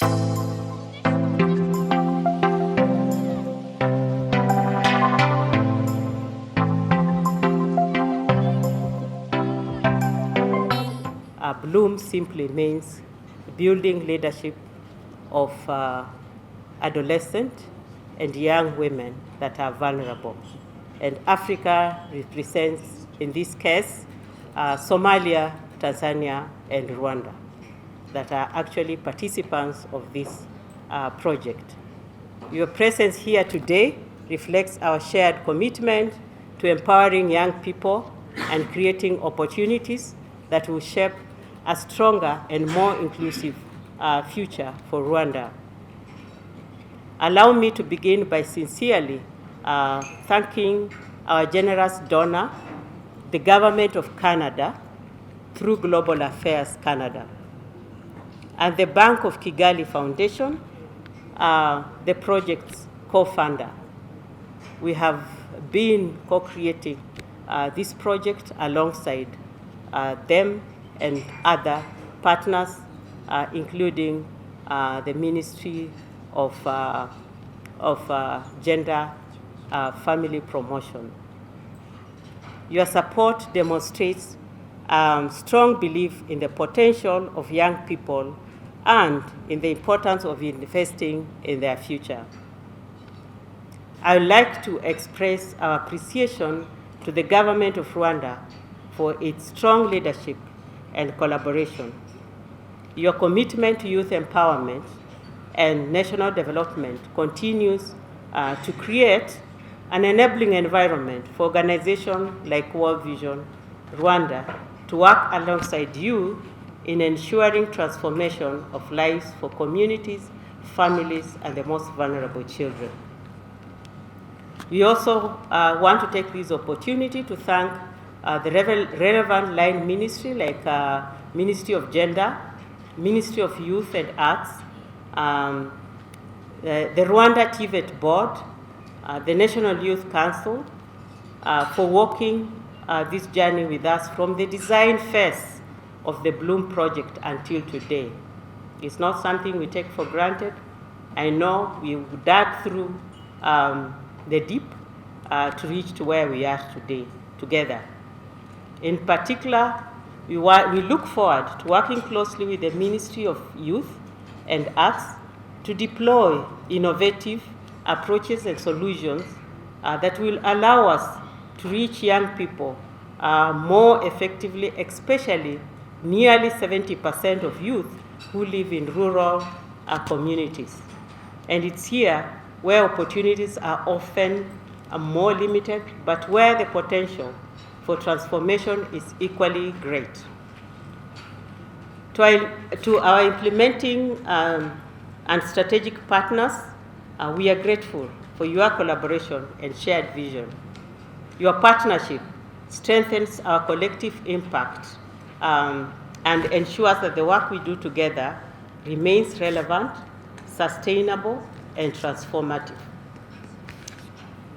Bloom simply means building leadership of adolescent and young women that are vulnerable. And Africa represents, in this case, Somalia, Tanzania, and Rwanda that are actually participants of this project. Your presence here today reflects our shared commitment to empowering young people and creating opportunities that will shape a stronger and more inclusive future for Rwanda. Allow me to begin by sincerely thanking our generous donor, the Government of Canada, through Global Affairs Canada, and the Bank of Kigali Foundation, the project's co-funder. We have been co-creating this project alongside them and other partners, including the Ministry of Gender Family Promotion. Your support demonstrates strong belief in the potential of young people and in the importance of investing in their future. I would like to express our appreciation to the government of Rwanda for its strong leadership and collaboration. Your commitment to youth empowerment and national development continues to create an enabling environment for organizations like World Vision Rwanda to work alongside you in ensuring transformation of lives for communities, families, and the most vulnerable children. We also want to take this opportunity to thank the relevant line ministry like Ministry of Gender, Ministry of Youth and Arts, the Rwanda TVET Board, the National Youth Council, for walking this journey with us from the design phase of the Bloom project until today. It's not something we take for granted. I know we dug through the deep to reach to where we are today together. In particular, we look forward to working closely with the Ministry of Youth and Arts to deploy innovative approaches and solutions that will allow us to reach young people more effectively, especially nearly 70% of youth who live in rural communities. And it's here where opportunities are often more limited, but where the potential for transformation is equally great. To our implementing and strategic partners, we are grateful for your collaboration and shared vision. Your partnership strengthens our collective impact and ensures that the work we do together remains relevant, sustainable, and transformative.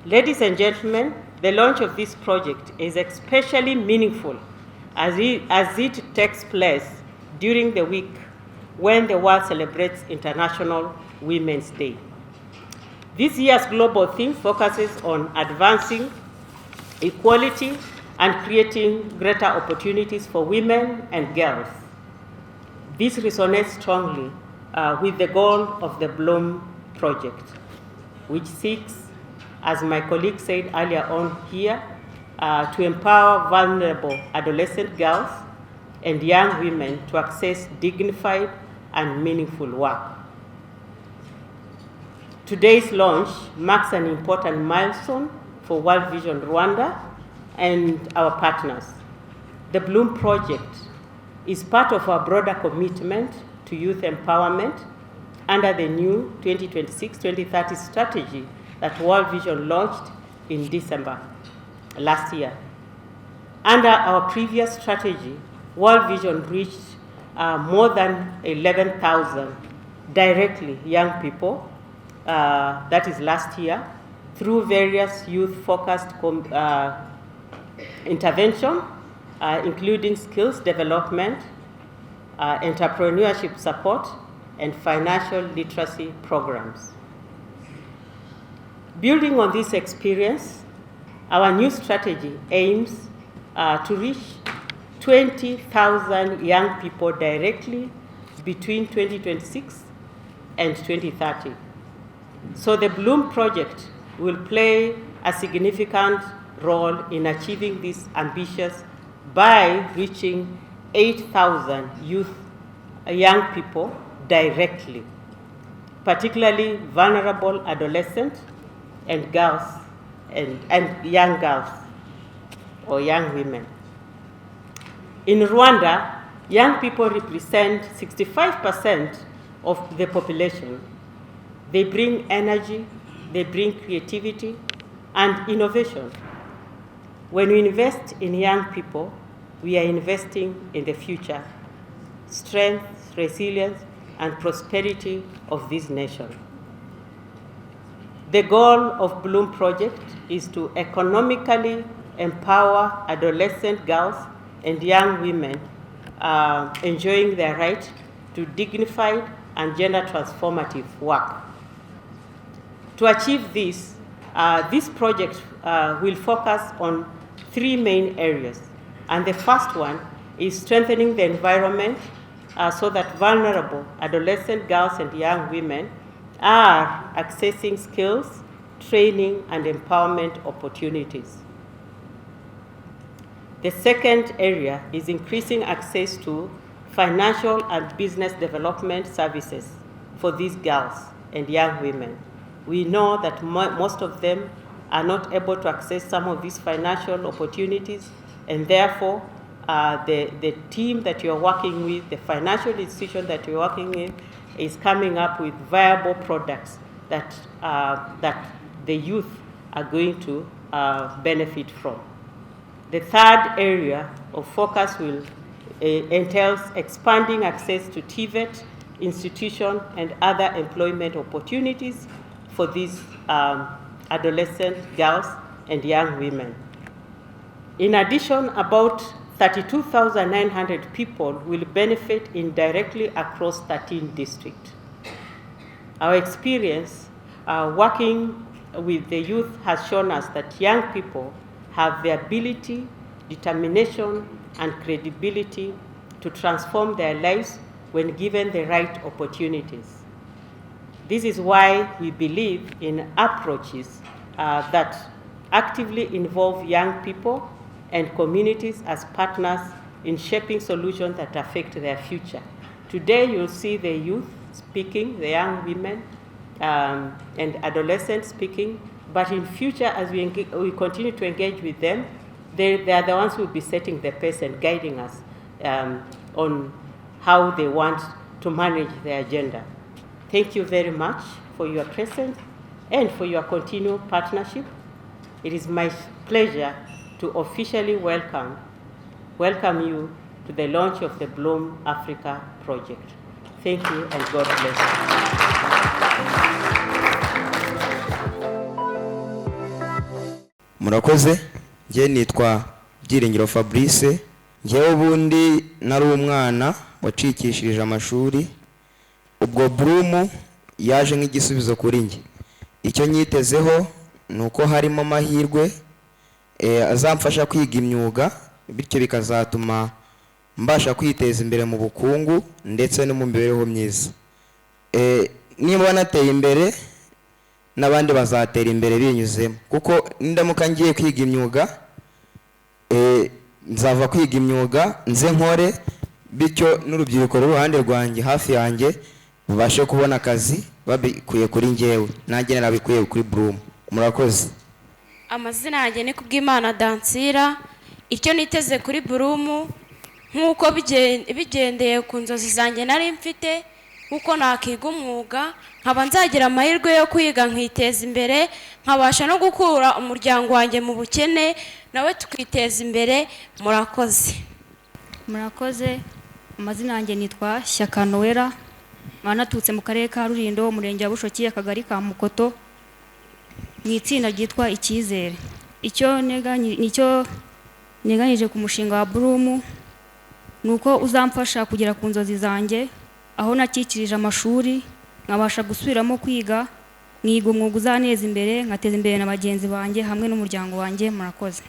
Ladies and gentlemen, the launch of this project is especially meaningful as it takes place during the week when the world celebrates International Women's Day. This year's global theme focuses on advancing equality and creating greater opportunities for women and girls. This resonates strongly with the goal of the Bloom project, which seeks, as my colleague said earlier on here, to empower vulnerable adolescent girls and young women to access dignified and meaningful work. Today's launch marks an important milestone for World Vision Rwanda and our partners. The Bloom project is part of our broader commitment to youth empowerment under the new 2026-2030 strategy that World Vision launched in December last year. Under our previous strategy, World Vision reached more than 11,000 directly young people, that is last year, through various youth-focused intervention, including skills development, entrepreneurship support, and financial literacy programs. Building on this experience, our new strategy aims to reach 20,000 young people directly between 2026 and 2030. So the Bloom project will play a significant role in achieving this ambitious by reaching 8,000 young people directly, particularly vulnerable adolescents and girls and young girls or young women. In Rwanda, young people represent 65% of the population. They bring energy, they bring creativity and innovation. When we invest in young people, we are investing in the future, strength, resilience, and prosperity of this nation. The goal of Bloom Project is to economically empower adolescent girls and young women enjoying their right to dignified and gender transformative work. To achieve this, this project will focus on 3 main areas. And the first one is strengthening the environment so that vulnerable adolescent girls and young women are accessing skills, training, and empowerment opportunities. The second area is increasing access to financial and business development services for these girls and young women. We know that most of them are not able to access some of these financial opportunities, and therefore the team that you're working with, the financial institution that you're working in, is coming up with viable products that, that the youth are going to benefit from. The third area of focus will entails expanding access to TVET institution and other employment opportunities for these adolescent girls and young women. In addition, about 32,900 people will benefit indirectly across 13 districts. Our experience working with the youth has shown us that young people have the ability, determination, and credibility to transform their lives when given the right opportunities. This is why we believe in approaches that actively involve young people and communities as partners in shaping solutions that affect their future. Today, you'll see the youth speaking, the young women and adolescents speaking, but in future, as we continue to engage with them, they are the ones who will be setting the pace and guiding us on how they want to manage their agenda. Thank you very much for your presence and for your continued partnership. It is my pleasure to officially welcome you to the launch of the Bloom Africa project. Thank you and God bless you. Murakoze, nje nitwa Byiringiro Fabrice, ngewe ubundi nari umwana wacikishirije amashuri, ubwo Bloom yaje nk'igisubizo kuri nge. Icyo nyitezeho nuko harimo amahirwe azamfasha kwiga imyuga, bityo bikazatuma mbasha kwiteza imbere mu bukungu ndetse no mu mibereho myiza. Niba nateye imbere n'abandi bazatera imbere binyuzemo, kuko ndamuka ngiye kwiga imyuga nzava kwiga imyuga nze nkore, bityo n'urubyiruko ruhande rwanjye hafi yanjye babashe kubona akazi babikuye kuri ngewe, nanjye narabikuye kuri Bloom. Murakoze. Amazina yanjye ni Kubwimana Dansira. Icyo niteze kuri Bloom nk'uko bigendeye ku nzozi zanjye nari mfite, kuko nakiga umwuga nkaba nzagira amahirwe yo kwiga nkiteza imbere, nkabasha no gukura umuryango wanjye mu bukene, nawe tukiteza imbere. Murakoze. Murakoze. Amazina yanjye nitwa Shyaka Noella, natutse mu karere ka Rulindo, umurenge wa Bushoki, akagari ka Mukoto, mu itsinda ryitwa Icyizere. Icyo neganyije ku mushinga wa Bloom nuko uzamfasha kugera ku nzozi zanjye, aho nakikirije amashuri nkabasha gusubiramo kwiga nkiga umwuga uzaneza imbere nkateza imbere na bagenzi banjye hamwe n'umuryango wanjye. Murakoze.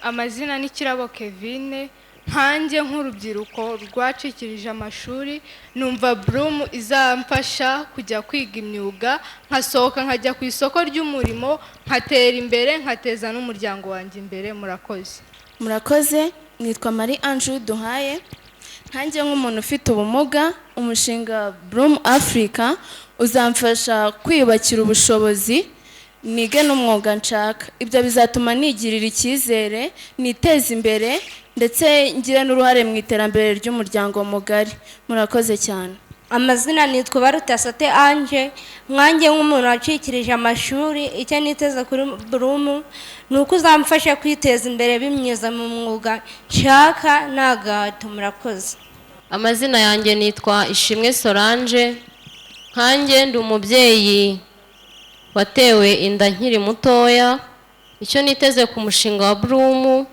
Amazina ni Kirabo Kevine. Nkanjye nk'urubyiruko rwacikirije amashuri numva Bloom izamfasha kujya kwiga imyuga nkasohoka nkajya ku isoko ry'umurimo nkatera imbere nkateza n'umuryango wanjye imbere. Murakoze. Murakoze. Nitwa Marie Ange Duhaye. Nkanjye nk'umuntu ufite ubumuga, umushinga Bloom Africa uzamfasha kwiyubakira ubushobozi nige n'umwuga nshaka. Ibyo bizatuma nigirira icyizere, niteza imbere ndetse ngire n'uruhare mu iterambere ry'umuryango mugari. Murakoze cyane. Amazina nitwa Barutasate Ange. Nkanjye nk'umuntu wacikirije amashuri, icyo niteze kuri Bloom ni uko uzamfasha kwiteza imbere binyuze mu mwuga nshaka nta gahato. Murakoze. Amazina yanjye nitwa Ishimwe Solange. Nkanjye ndi umubyeyi watewe inda nkiri mutoya. Icyo niteze ku mushinga wa Bloom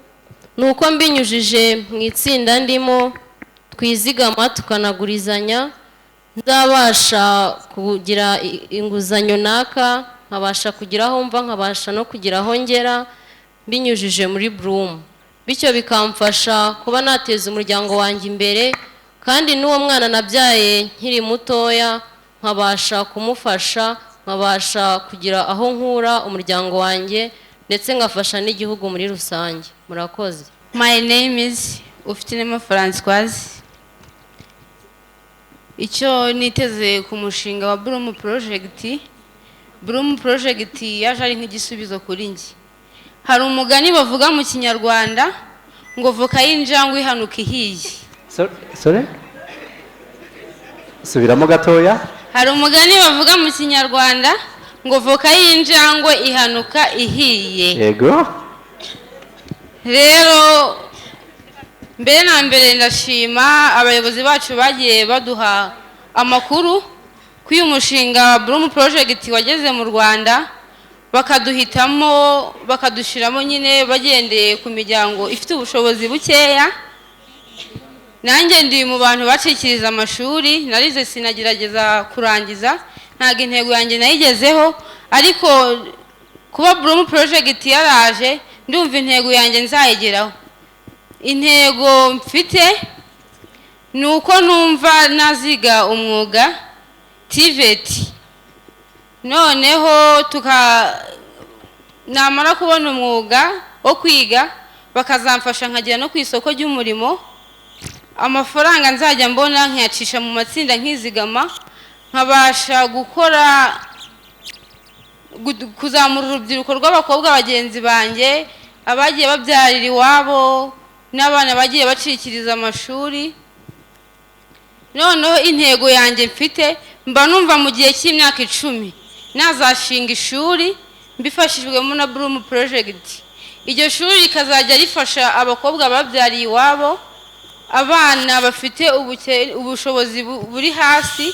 ni uko mbinyujije mu itsinda ndimo twizigama tukanagurizanya nzabasha kugira inguzanyo naka, nkabasha kugira aho mva, nkabasha no kugira aho ngera binyujije muri Bloom. Bityo bikamfasha kuba nateza umuryango wanjye imbere, kandi n'uwo mwana nabyaye nkiri mutoya nkabasha kumufasha, nkabasha kugira aho nkura umuryango wanjye ndetse ngafasha n'igihugu muri rusange. Murakoze. My name is Ufitinema Françoise. Icyo niteze ku mushinga wa Bloom Project, Bloom Project yaje ari nk'igisubizo kuri njye. Hari umugani bavuga mu Kinyarwanda ngo voka y'injangwe ihanuka ihiye. Sorry? Subiramo gatoya. Hari umugani bavuga mu Kinyarwanda ngo voka y'injangwe ihanuka ihiye. Yego. Rero mbere na mbere ndashima abayobozi bacu bagiye baduha amakuru ko uyu mushinga wa Bloom Project wageze mu Rwanda, bakaduhitamo bakadushiramo nyine bagendeye ku miryango ifite ubushobozi bukeya. Nanjye ndi mu bantu bacikiriza amashuri, narize sinagerageza kurangiza, ntago intego yanjye nayigezeho, ariko kuba Bloom Project yaraje ndumva intego yanjye nzayigeraho. Intego mfite ni uko numva naziga umwuga TVET, noneho namara kubona umwuga wo kwiga bakazamfasha nkagera no ku isoko ry'umurimo. Amafaranga nzajya mbona nkiyacisha mu matsinda nkizigama, nkabasha gukora kuzamura urubyiruko rw'abakobwa bagenzi banjye abagiye babyarira iwabo n'abana bagiye bacikiriza amashuri. Noneho intego yanjye mfite mba numva mu gihe cy'imyaka 10 nazashinga ishuri mbifashijwemo na Bloom Project. Iryo shuri rikazajya rifasha abakobwa babyariye iwabo, abana bafite ubushobozi buri hasi,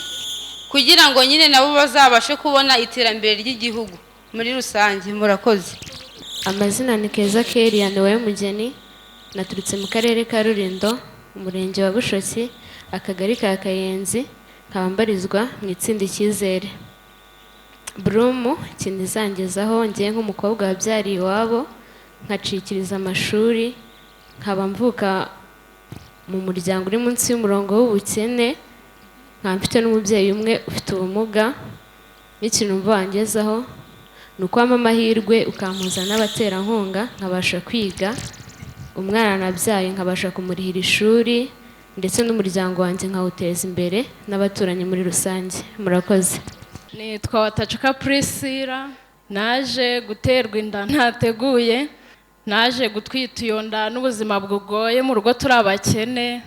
kugira ngo nyine nabo bazabashe kubona iterambere ry'igihugu muri rusange. Murakoze. Amazina ni Keza Keria ni Mugeni. Naturutse mu karere ka Rulindo, umurenge wa Bushoki, akagari ka Kayenzi, nkabambarizwa mu itsinda Icyizere. Bloom ikintu izangezaho ngiye nk'umukobwa wabyariye iwabo, nkacikiriza amashuri, nkaba mvuka mu muryango uri munsi y'umurongo w'ubukene, nkaba mfite n'umubyeyi umwe ufite ubumuga. N'ikintu mva wangezaho ni ukwama amahirwe ukampuza n'abaterankunga nkabasha kwiga, umwana nabyaye nkabasha kumurihira ishuri, ndetse n'umuryango wanjye nkawuteza imbere n'abaturanyi muri rusange. Murakoze. Nitwa Watacuka Priscilla. Naje guterwa inda ntateguye, naje gutwita iyo nda n'ubuzima bugoye mu rugo, turi abakene,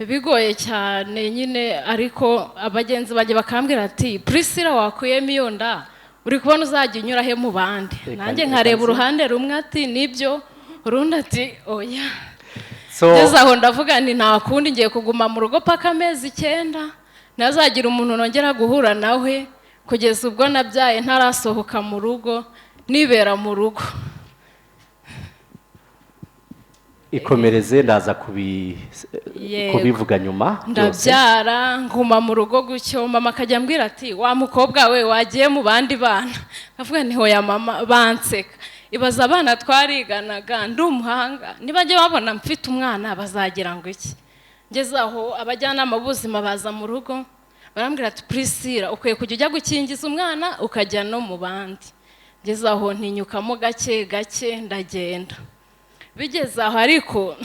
bigoye cyane nyine. Ariko abagenzi bagiye bakambwira ati Priscilla wakuyemo iyo nda uri kubona uzajya unyura he mu bandi. Nanjye nkareba uruhande rumwe ati nibyo, urundi ati oya. Ngeze aho ndavuga nti nta kundi ngiye kuguma mu rugo paka amezi 9 nazagira umuntu nongera guhura nawe, kugeza ubwo nabyaye ntarasohoka mu rugo, nibera mu rugo. ikomereze ndaza Yego. kubivuga nyuma byose. ndabyara nguma mu rugo gutyo mama akajya ambwira ati wa mukobwa we wagiye mu bandi bana avuga nti hoya mama banseka ibaza abana twariganaga ndi umuhanga nibajye babona mfite umwana bazagira ngo iki ngeze aho abajyanama b'ubuzima baza mu rugo barambwira ati Priscilla ukwiye kujya ujya gukingiza umwana ukajya no mu bandi ngeze aho ntinyukamo gake gake ndagenda bigeze aho ariko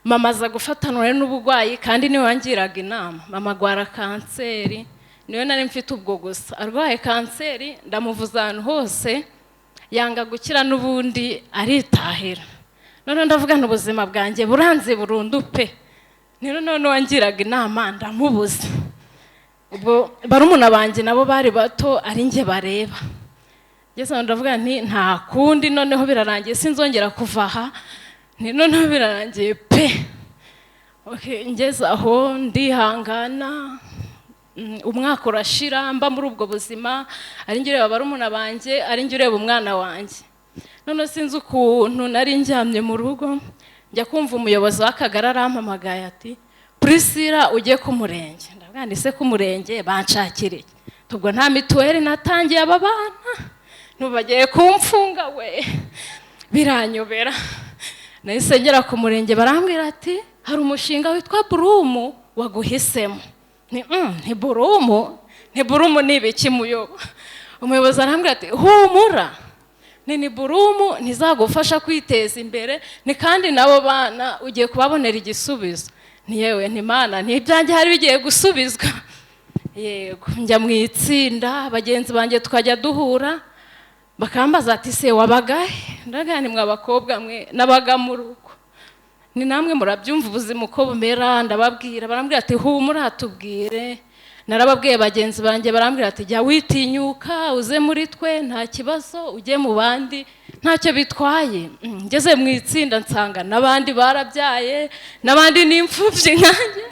mama aza gufatanwa n'uburwayi kandi niwe wangiraga inama mama agwara kanseri niwe nari mfite ubwo gusa arwaye kanseri ndamuvuza ahantu hose yanga gukira n'ubundi aritahira none ndavuga n'ubuzima bwanjye buranze burundu pe none wangiraga inama ndamubuza ubwo barumuna banjye nabo bari bato ari njye bareba ngeze ndavuga nti nta kundi noneho birarangiye sinzongera kuva aha noneho birarangiye pe ngeze aho ndihangana umwaka urashira mba muri ubwo buzima ari njye ureba barumuna banjye ari njye ureba umwana wanjye none sinzi ukuntu nari njyamye mu rugo njya kumva umuyobozi w'akagari arampamagaye ati Priscilla ujye ku murenge ndavuga nti se ku murenge banshakire ubwo nta mituweli natangiye aba bana ntubagiye kumfunga we biranyobera nahise ngera ku murenge barambwira ati hari umushinga witwa Burumu waguhisemo nti Burumu ni ibiki umuyobozi arambwira ati humura ni Burumu ntizagufasha kwiteza imbere ni kandi nabo bana ugiye kubabonera igisubizo yewe ntimana ntibyanjye hari bigiye gusubizwa yego njya mu itsinda bagenzi banjye tukajya duhura bakambaza ati se wabagahe ndaga ni mwabakobwa mwe nabaga mu rugo ni namwe murabyumva ubuzima uko bumera ndababwira barambwira ati humura tubwire narababwiye bagenzi banjye barambwira ati jya witinyuka uze muri twe nta kibazo ujye mu bandi ntacyo bitwaye ngeze mu itsinda nsanga n'abandi barabyaye n'abandi n'imfubyi nkanjye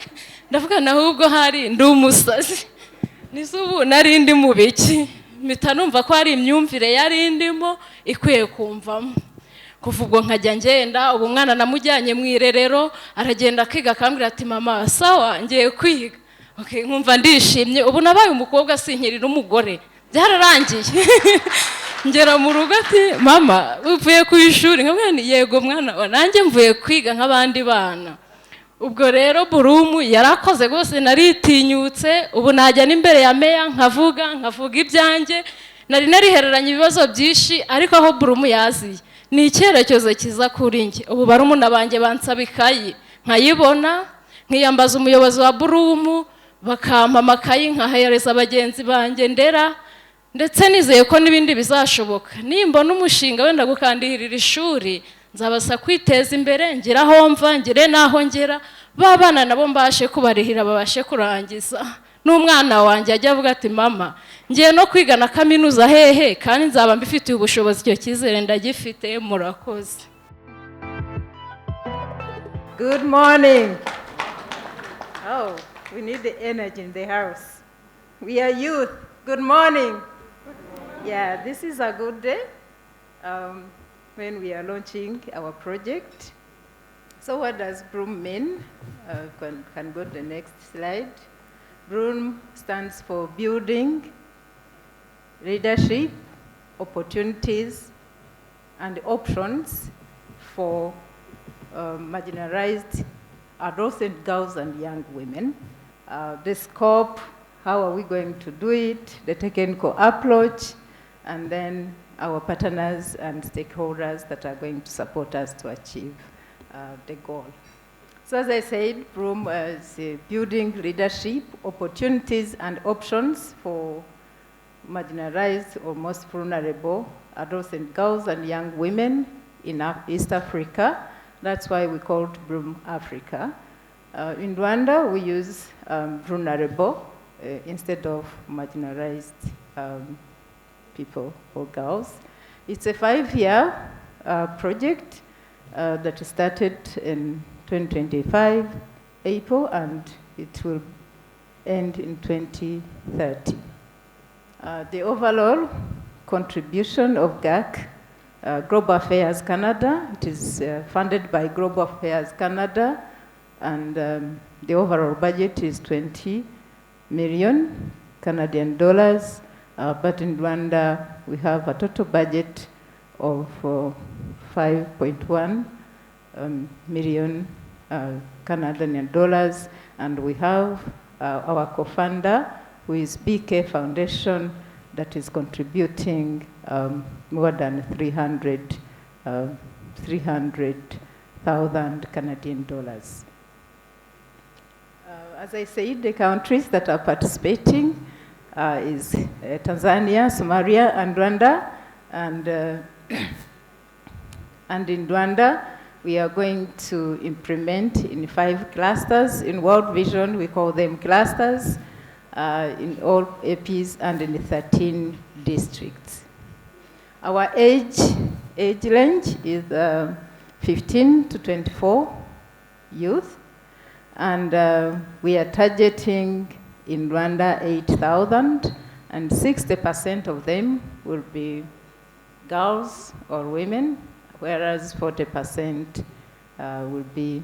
ndavuga ahubwo hari ndi umusazi n'izubu nari ndi mu biki mpita numva ko hari imyumvire yari ndimo ikwiye kumvamo kuva ubwo nkajya ngenda ubu mwana namujyanye mu irerero aragenda akiga akambwira ati mama sawa ngiye kwiga nkumva ndishimye ubu nabaye umukobwa sinkiri n'umugore byararangiye ngera mu rugo ati mama uvuye ku ishuri nkabwira nti yego mwana wa nanjye mvuye kwiga nk'abandi bana ubwo rero Burumu yarakoze rwose naritinyutse ubu najya n'imbere ya meya nkavuga ibyanjye nari narihereranye ibibazo byinshi ariko aho Burumu yaziye ni icyerekezo kiza kuri njye ubu barumuna banjye bansaba ikayi nkayibona nkiyambaza umuyobozi wa Burumu bakampa amakayi nkahereza bagenzi banjye ndera ndetse nizeye ko n'ibindi bizashoboka nimbona umushinga wenda gukandihirira ishuri nzabasa kwiteza imbere ngira aho mva ngire n'aho ngera babana nabo mbashe kubarihira babashe kurangiza n'umwana wanjye ajya avuga ati mama ngiye no kwiga na kaminuza hehe kandi nzaba mbifitiye ubushobozi icyo cyizere ndagifite murakoze. Good morning. Oh, we need the energy in the house. We are youth. Good morning. Yeah, this is a good day. When we are launching our project. So what does BROOM mean? Can go to the next slide. BROOM stands for Building Leadership, Opportunities, and Options for marginalized adolescent girls and young women. The scope, how are we going to do it, the technical approach, and then our partners and stakeholders that are going to support us to achieve the goal. So as I said, BROOM is building leadership, opportunities and options for marginalized or most vulnerable adolescent girls and young women in East Africa. That's why we called BROOM Africa. In Rwanda, we use vulnerable instead of marginalized people or girls. It's a 5-year project that started in 2025, April, and it will end in 2030. The overall contribution of GAC Global Affairs Canada. It is funded by Global Affairs Canada, and the overall budget is 20 million Canadian dollars. But in Rwanda, we have a total budget of 5.1 million Canadian dollars, and we have our co-funder, who is BK Foundation, that is contributing more than 300,000 Canadian dollars. As I said, the countries that are participating is Tanzania, Somalia, and Rwanda. And in Rwanda, we are going to implement in 5 clusters. In World Vision, we call them clusters, in all APs and in the 13 districts. Our age range is 15 to 24 youth, and we are targeting in Rwanda 8,000, and 60% of them will be girls or women, whereas 40% will be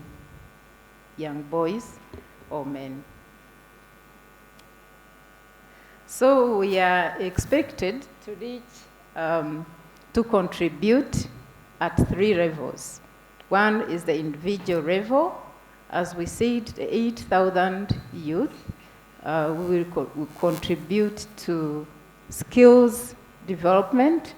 young boys or men. So we are expected to reach, to contribute at 3 levels. One is the individual level. As we said, the 8,000 youth will contribute to skills development,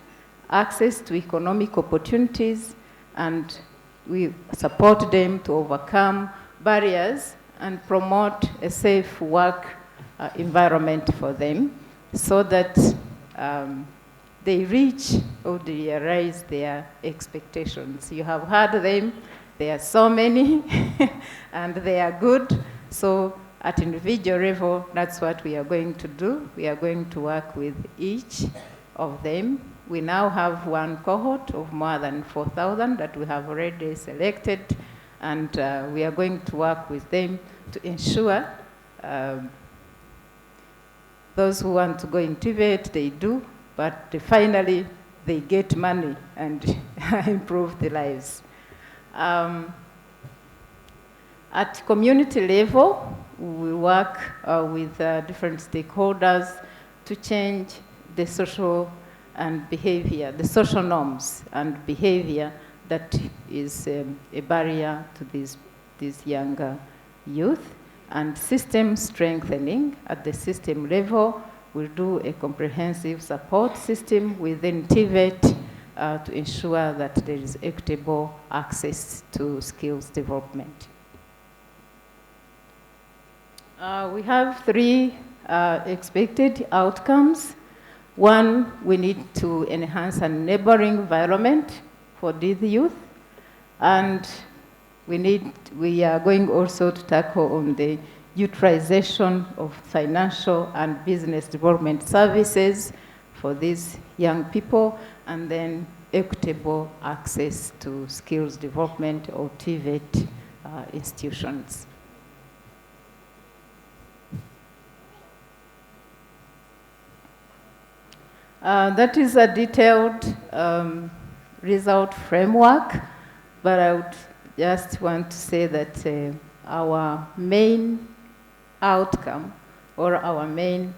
access to economic opportunities, and we support them to overcome barriers and promote a safe work environment for them, so that they reach or they realize their expectations. You have heard them, there are so many, and they are good. So at individual level, that's what we are going to do. We are going to work with each of them. We now have one cohort of more than 4,000 that we have already selected, and we are going to work with them to ensure those who want to go into it, they do, but finally they get money and improve their lives. At community level, we work with different stakeholders to change the social and behavior, the social norms and behavior that is a barrier to these younger youth. And system strengthening at the system level, we'll do a comprehensive support system within TVET to ensure that there is equitable access to skills development. We have 3 expected outcomes. One, we need to enhance a neighboring environment for these youth, and we are going also to tackle on the utilization of financial and business development services for these young people, and then equitable access to skills development or TVET institutions. That is a detailed result framework, but I would just want to say that our main outcome or our main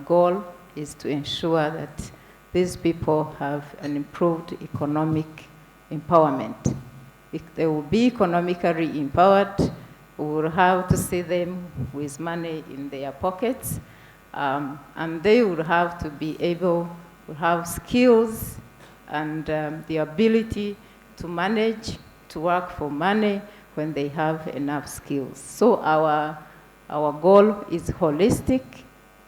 goal is to ensure that these people have an improved economic empowerment. If they will be economically empowered, we will have to see them with money in their pockets, and they will have to be able to have skills and the ability to manage, to work for money when they have enough skills. So our goal is holistic.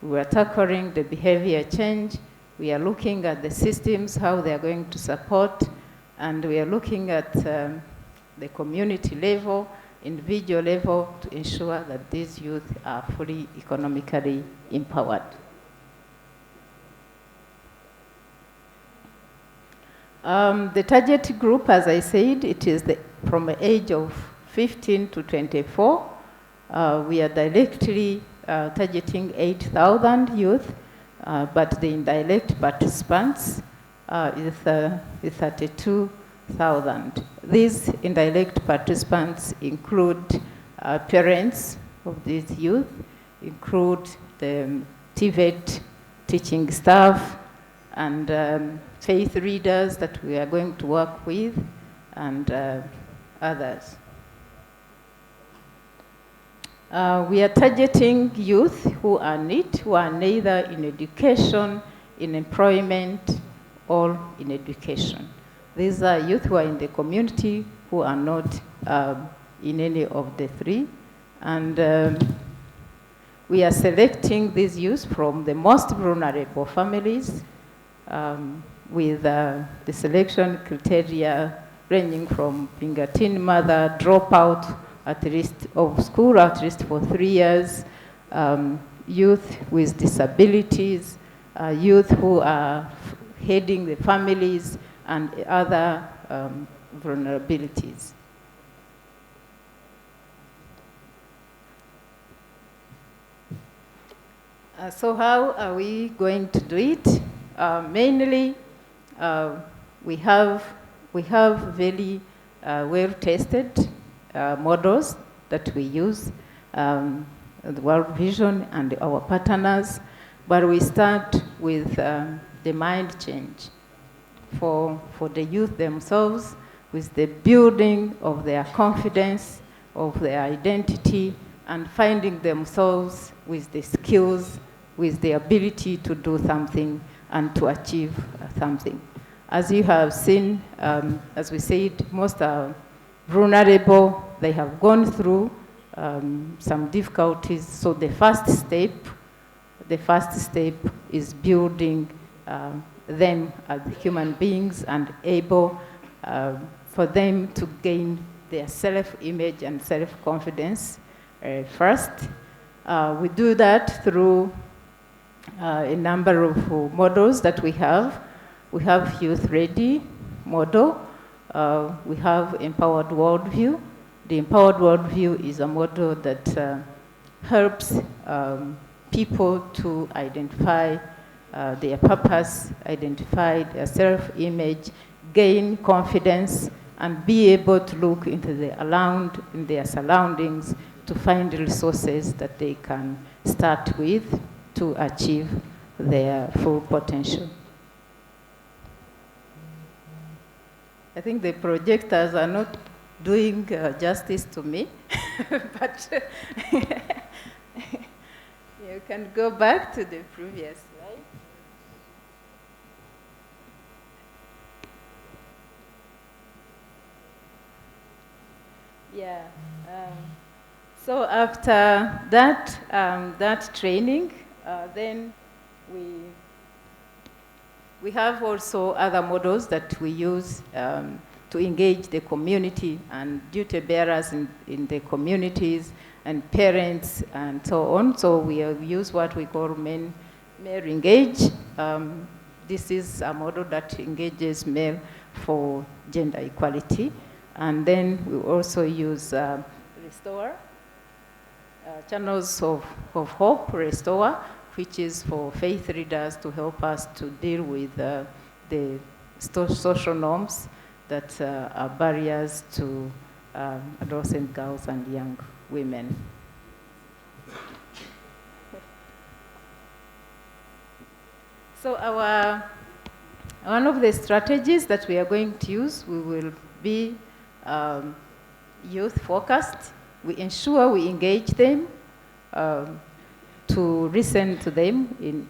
We are tackling the behavior change. We are looking at the systems, how they are going to support, and we are looking at the community level, individual level, to ensure that these youth are fully economically empowered. The target group, as I said, it is from the age of 15 to 24. We are directly targeting 8,000 youth, but the indirect participants is 32,000. These indirect participants include parents of these youth, include the TVET teaching staff, and faith readers that we are going to work with, and others. We are targeting youth who are NEET, who are neither in education, in employment, or in education. These are youth who are in the community who are not in any of the three. And we are selecting these youth from the most vulnerable families with the selection criteria ranging from being a teen mother, dropout at least of school at least for 3 years, youth with disabilities, youth who are heading the families, and other vulnerabilities. So how are we going to do it? Mainly, we have very well-tested models that we use, the World Vision and our partners, but we start with the mind change for the youth themselves, with the building of their confidence, of their identity, and finding themselves with the skills, with the ability to do something and to achieve something. As you have seen, as we said, most are vulnerable. They have gone through some difficulties. So the first step is building them as human beings and able for them to gain their self-image and self-confidence first. We do that through a number of models that we have. We have Youth Ready model. We have Empowered Worldview. The Empowered Worldview is a model that helps people to identify their purpose, identify their self-image, gain confidence, and be able to look into their surroundings to find resources that they can start with to achieve their full potential. I think the projectors are not doing justice to me, but you can go back to the previous slide. Yeah. So after that, that training, then we have also other models that we use to engage the community and duty bearers in the communities and parents and so on. So we use what we call male engage. This is a model that engages male for gender equality. And then we also use Restore, Channels of Hope, Restore, which is for faith leaders to help us to deal with the social norms that are barriers to adolescent girls and young women. So one of the strategies that we are going to use, we will be youth-focused. We ensure we engage them to listen to them in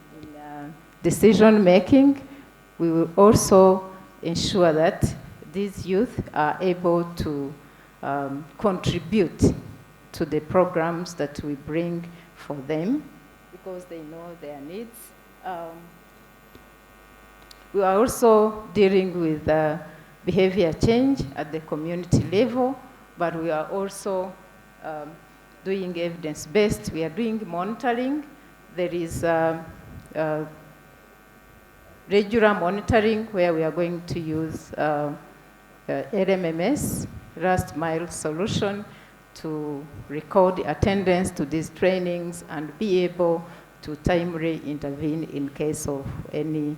decision-making. We will also ensure that these youth are able to contribute to the programs that we bring for them because they know their needs. We are also dealing with behavior change at the community level, but we are also doing evidence-based. We are doing monitoring. There is regular monitoring where we are going to use LMMS, last mile solution, to record attendance to these trainings and be able to timely intervene in case of any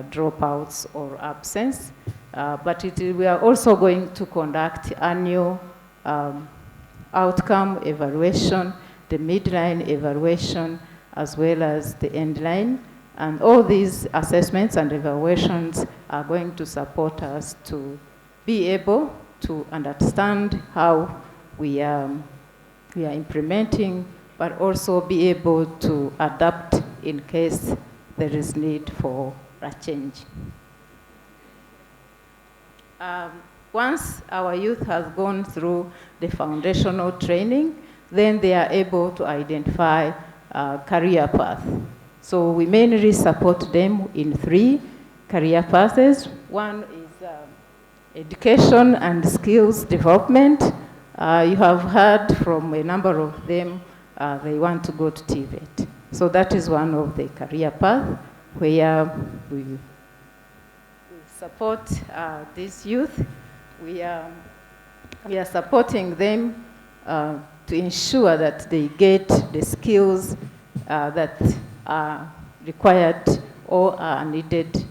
dropouts or absence. But we are also going to conduct annual outcome evaluation, the midline evaluation, as well as the end line. And all these assessments and evaluations are going to support us to be able to understand how we are implementing, but also be able to adapt in case there is need for a change. Once our youth has gone through the foundational training, then they are able to identify a career path. So we mainly support them in 3 career paths. One is education and skills development. You have heard from a number of them, they want to go to TVET. So that is one of the career paths where we support these youth. We are supporting them to ensure that they get the skills that are required or are needed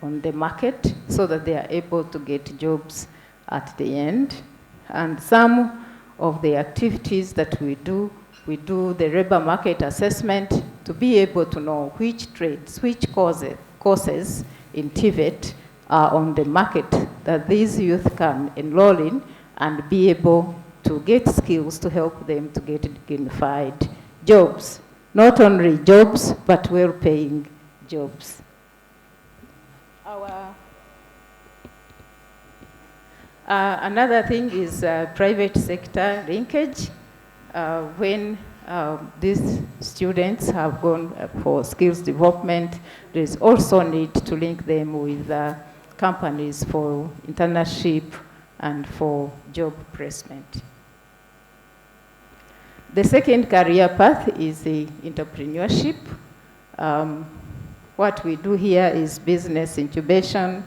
on the market so that they are able to get jobs at the end. And some of the activities that we do the labor market assessment to be able to know which trades, which courses in TVET are on the market that these youth can enroll in and be able to get skills to help them to get dignified jobs. Not only jobs, but well-paying jobs. Another thing is private sector linkage. When these students have gone for skills development, there is also need to link them with companies for internship and for job placement. The second career path is the entrepreneurship. What we do here is business incubation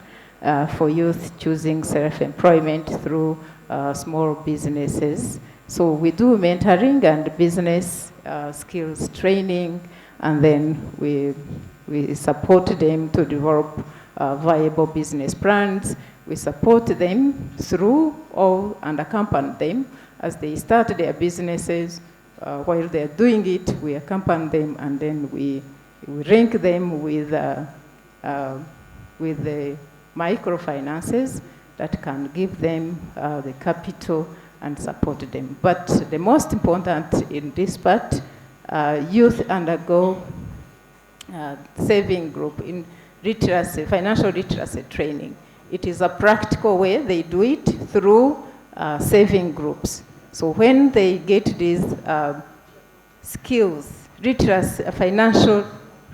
for youth choosing self-employment through small businesses. So we do mentoring and business skills training, and then we support them to develop viable business plans. We support them through and accompany them as they start their businesses. While they're doing it, we accompany them, and then we link them with the microfinances that can give them the capital and support them. But the most important in this part, youth undergo saving group in literacy, financial literacy training. It is a practical way they do it through saving groups. So when they get these skills, literacy, financial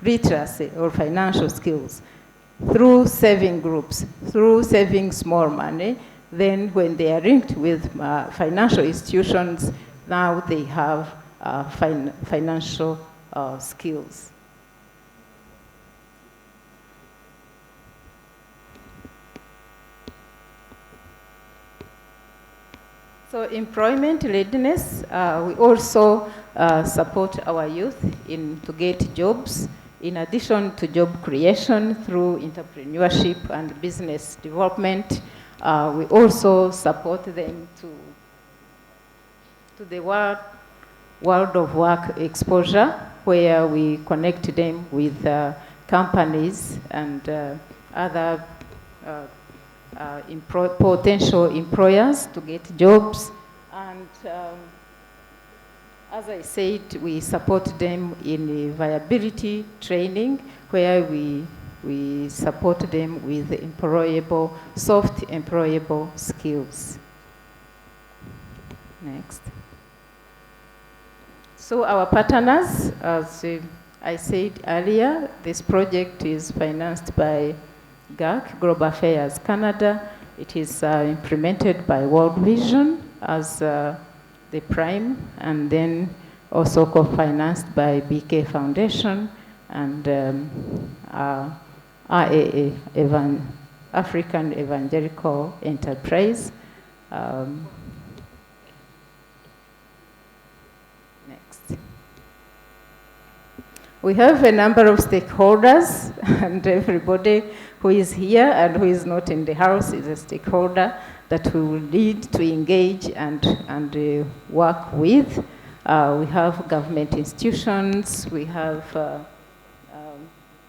literacy or financial skills, through saving groups, through saving small money, then when they are linked with financial institutions, now they have financial skills. So employment readiness, we also support our youth to get jobs. In addition to job creation through entrepreneurship and business development, we also support them to the world of work exposure, where we connect them with companies and other potential employers to get jobs. And as I said, we support them in viability training, where we support them with soft employable skills. Next. So our partners, as I said earlier, this project is financed by GAC, Global Affairs Canada. It is implemented by World Vision as the prime, and then also co-financed by BK Foundation and RAA, African Evangelical Enterprise. Next. We have a number of stakeholders, and everybody who is here and who is not in the house is a stakeholder that we will need to engage and work with. We have government institutions, we have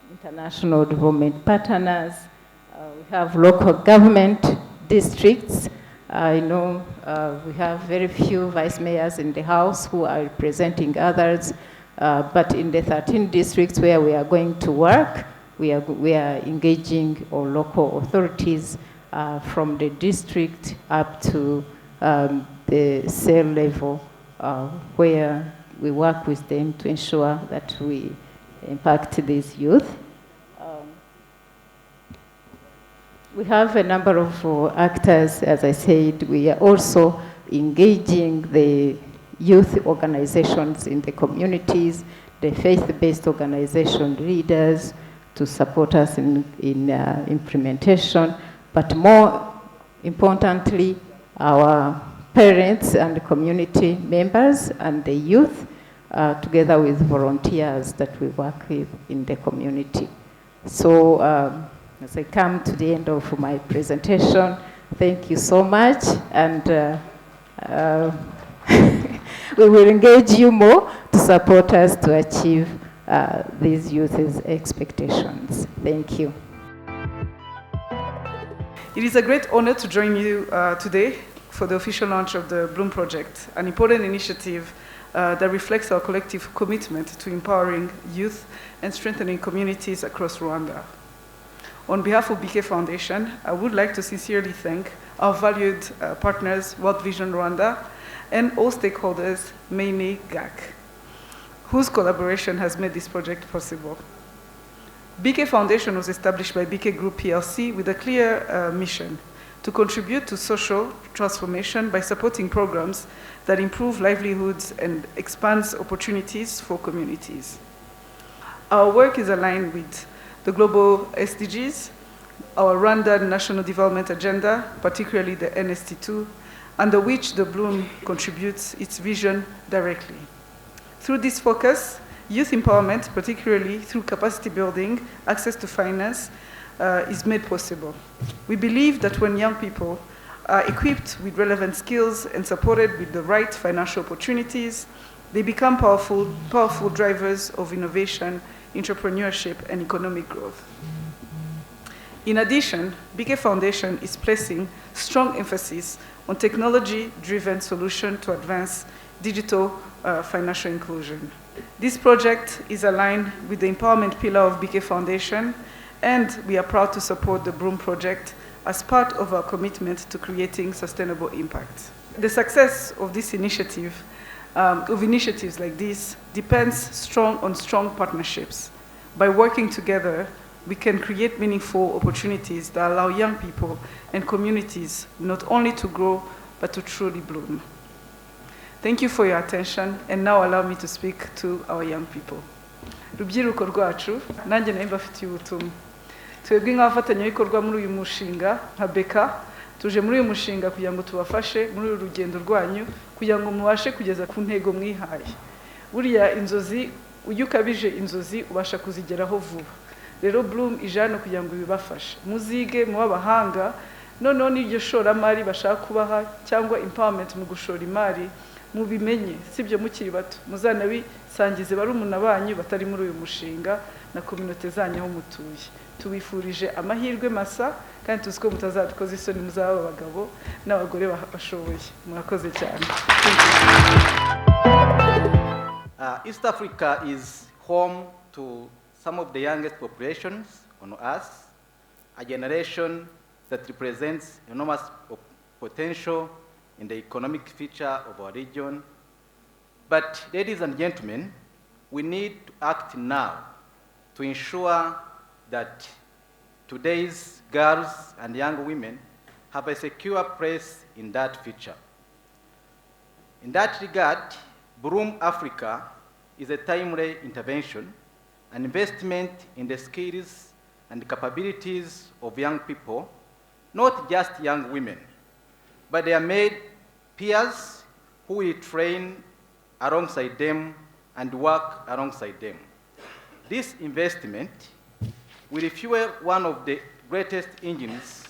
international development partners, we have local government districts. I know we have very few vice mayors in the house who are representing others, but in the 13 districts where we are going to work, we are engaging all local authorities from the district up to the cell level, where we work with them to ensure that we impact these youth. We have a number of actors, as I said. We are also engaging the youth organizations in the communities, the faith-based organization leaders to support us in implementation, but more importantly, our parents and community members and the youth, together with volunteers that we work with in the community. So as I come to the end of my presentation, thank you so much, and we will engage you more to support us to achieve these youth's expectations. Thank you. It is a great honor to join you today for the official launch of the Bloom Project, an important initiative that reflects our collective commitment to empowering youth and strengthening communities across Rwanda. On behalf of BK Foundation, I would like to sincerely thank our valued partners, World Vision Rwanda, and all stakeholders, mainly GAC, whose collaboration has made this project possible. BK Foundation was established by BK Group PLC with a clear mission to contribute to social transformation by supporting programs that improve livelihoods and expands opportunities for communities. Our work is aligned with the global SDGs, our Rwanda National Development Agenda, particularly the NST2, under which the Bloom contributes its vision directly. Through this focus, youth empowerment, particularly through capacity building, access to finance, is made possible. We believe that when young people are equipped with relevant skills and supported with the right financial opportunities, they become powerful drivers of innovation, entrepreneurship, and economic growth. In addition, BK Foundation is placing strong emphasis on technology-driven solutions to advance digital financial inclusion. This project is aligned with the empowerment pillar of BK Foundation, and we are proud to support the Bloom Project as part of our commitment to creating sustainable impact. The success of this initiative, of initiatives like this, depends on strong partnerships. By working together, we can create meaningful opportunities that allow young people and communities not only to grow, but to truly bloom. Thank you for your attention, and now allow me to speak to our young people. Rubyiruko rwacu, nanjye nayo mbafitiye ubutumwa. Twebwe nk'abafatanyabikorwa muri uyu mushinga nka BK, tuje muri uyu mushinga kugira ngo tubafashe muri uru rugendo rwanyu, kugira ngo mubashe kugeza ku ntego mwihaye. Buriya inzozi, ujya ukabije inzozi ubasha kuzigeraho vuba. Rero Bloom ijana kugira ngo bibafashe. Muzige muba abahanga, noneho n'iryo shoramari bashaka kubaha cyangwa empowerment mu gushora imari, mubimenye, sibyo mukiri bato. Muzanabisangize barumuna banyu batari muri uyu mushinga na community zanyu aho mutuye. Tubifurije amahirwe masa, kandi tuzi ko mutazadukoza isoni, muzaba abagabo n'abagore bashoboye. Murakoze cyane. East Africa is home to some of the youngest populations on Earth, a generation that represents enormous potential in the economic future of our region. But, ladies and gentlemen, we need to act now to ensure that today's girls and young women have a secure place in that future. In that regard, Bloom Africa is a timely intervention, an investment in the skills and capabilities of young people, not just young women, but their male peers who will train alongside them and work alongside them. This investment will fuel one of the greatest engines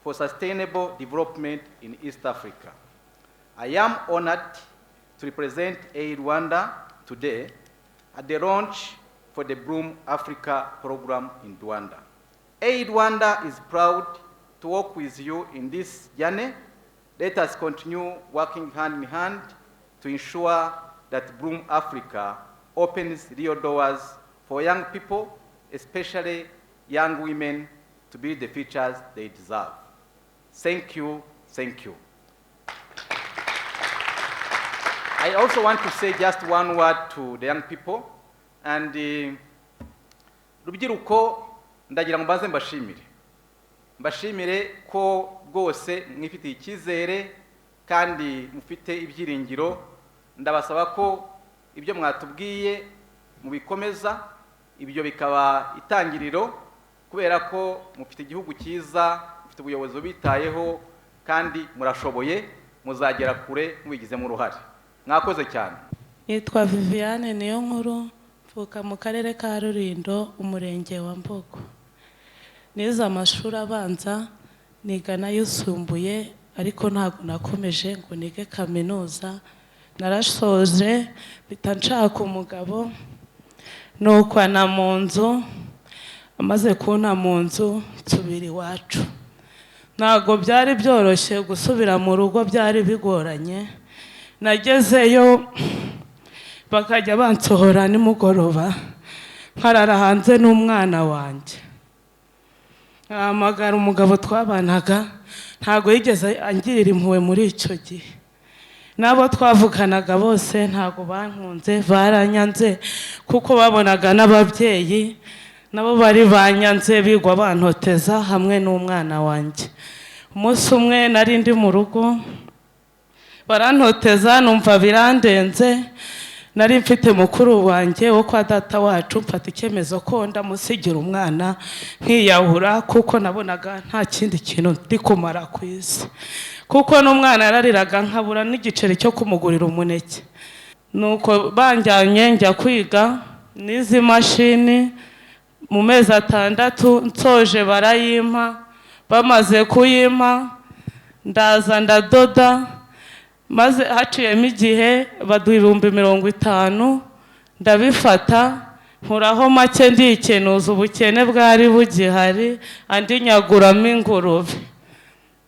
for sustainable development in East Africa. I am honored to represent Aid Rwanda today at the launch for the Bloom Africa program in Rwanda. Aid Rwanda is proud to work with you in this journey. Let us continue working hand in hand to ensure that Bloom Africa opens real doors for young people, especially young women, to build the futures they deserve. Thank you, thank you. I also want to say just one word to the young people, and rubyiruko ndagira ngo mbaze mbashimire ko rwose mwifitiye icyizere kandi mufite ibyiringiro. Ndabasaba ko ibyo mwatubwiye mubikomeza, ibyo bikaba itangiriro, kubera ko mufite igihugu cyiza, mufite ubuyobozi bubitayeho kandi murashoboye, muzagera kure mubigizemo uruhare. Mwakoze cyane. Nitwa Viviane Niyonkuru, mvuka mu karere ka Rulindo, umurenge wa Mbogo. Nize amashuri abanza, niga n'ayisumbuye, ariko ntabwo nakomeje ngo nige kaminuza. Narashoje mpita nshaka umugabo, nukwana mu nzu, amaze kunta mu nzu nsubira iwacu. Ntabwo byari byoroshye gusubira mu rugo, byari bigoranye. Nagezeyo bakajya bansohora nimugoroba, nkarara hanze n'umwana wanjye. Ahamagara umugabo twabanaga, ntabwo yigeze angirira impuhwe muri icyo gihe. Nabo twavuganaga bose ntabwo bankunze, baranyanze kuko babonaga n'ababyeyi nabo bari banyanze, bigwa bantoteza hamwe n'umwana wanjye. Umunsi umwe nari ndi mu rugo, barantoteza numva birandenze. Nari mfite mukuru wanjye wo kwa data wacu, mfata icyemezo ko ndamusigira umwana nkiyahura, kuko nabonaga nta kindi kintu ndi kumara ku isi, kuko n'umwana yarariraga nkabura n'igiceri cyo kumugurira umuneke. Nuko banjyanye njya kwiga n'izi mashini, mu mezi 6 nsoje barayimpa. Bamaze kuyimpa ndaza ndadoda, maze haciyemo igihe baduha 50,000, ndabifata nkuraho make ndikenuza, ubukene bwari bugihari, andi nyaguramo ingurube.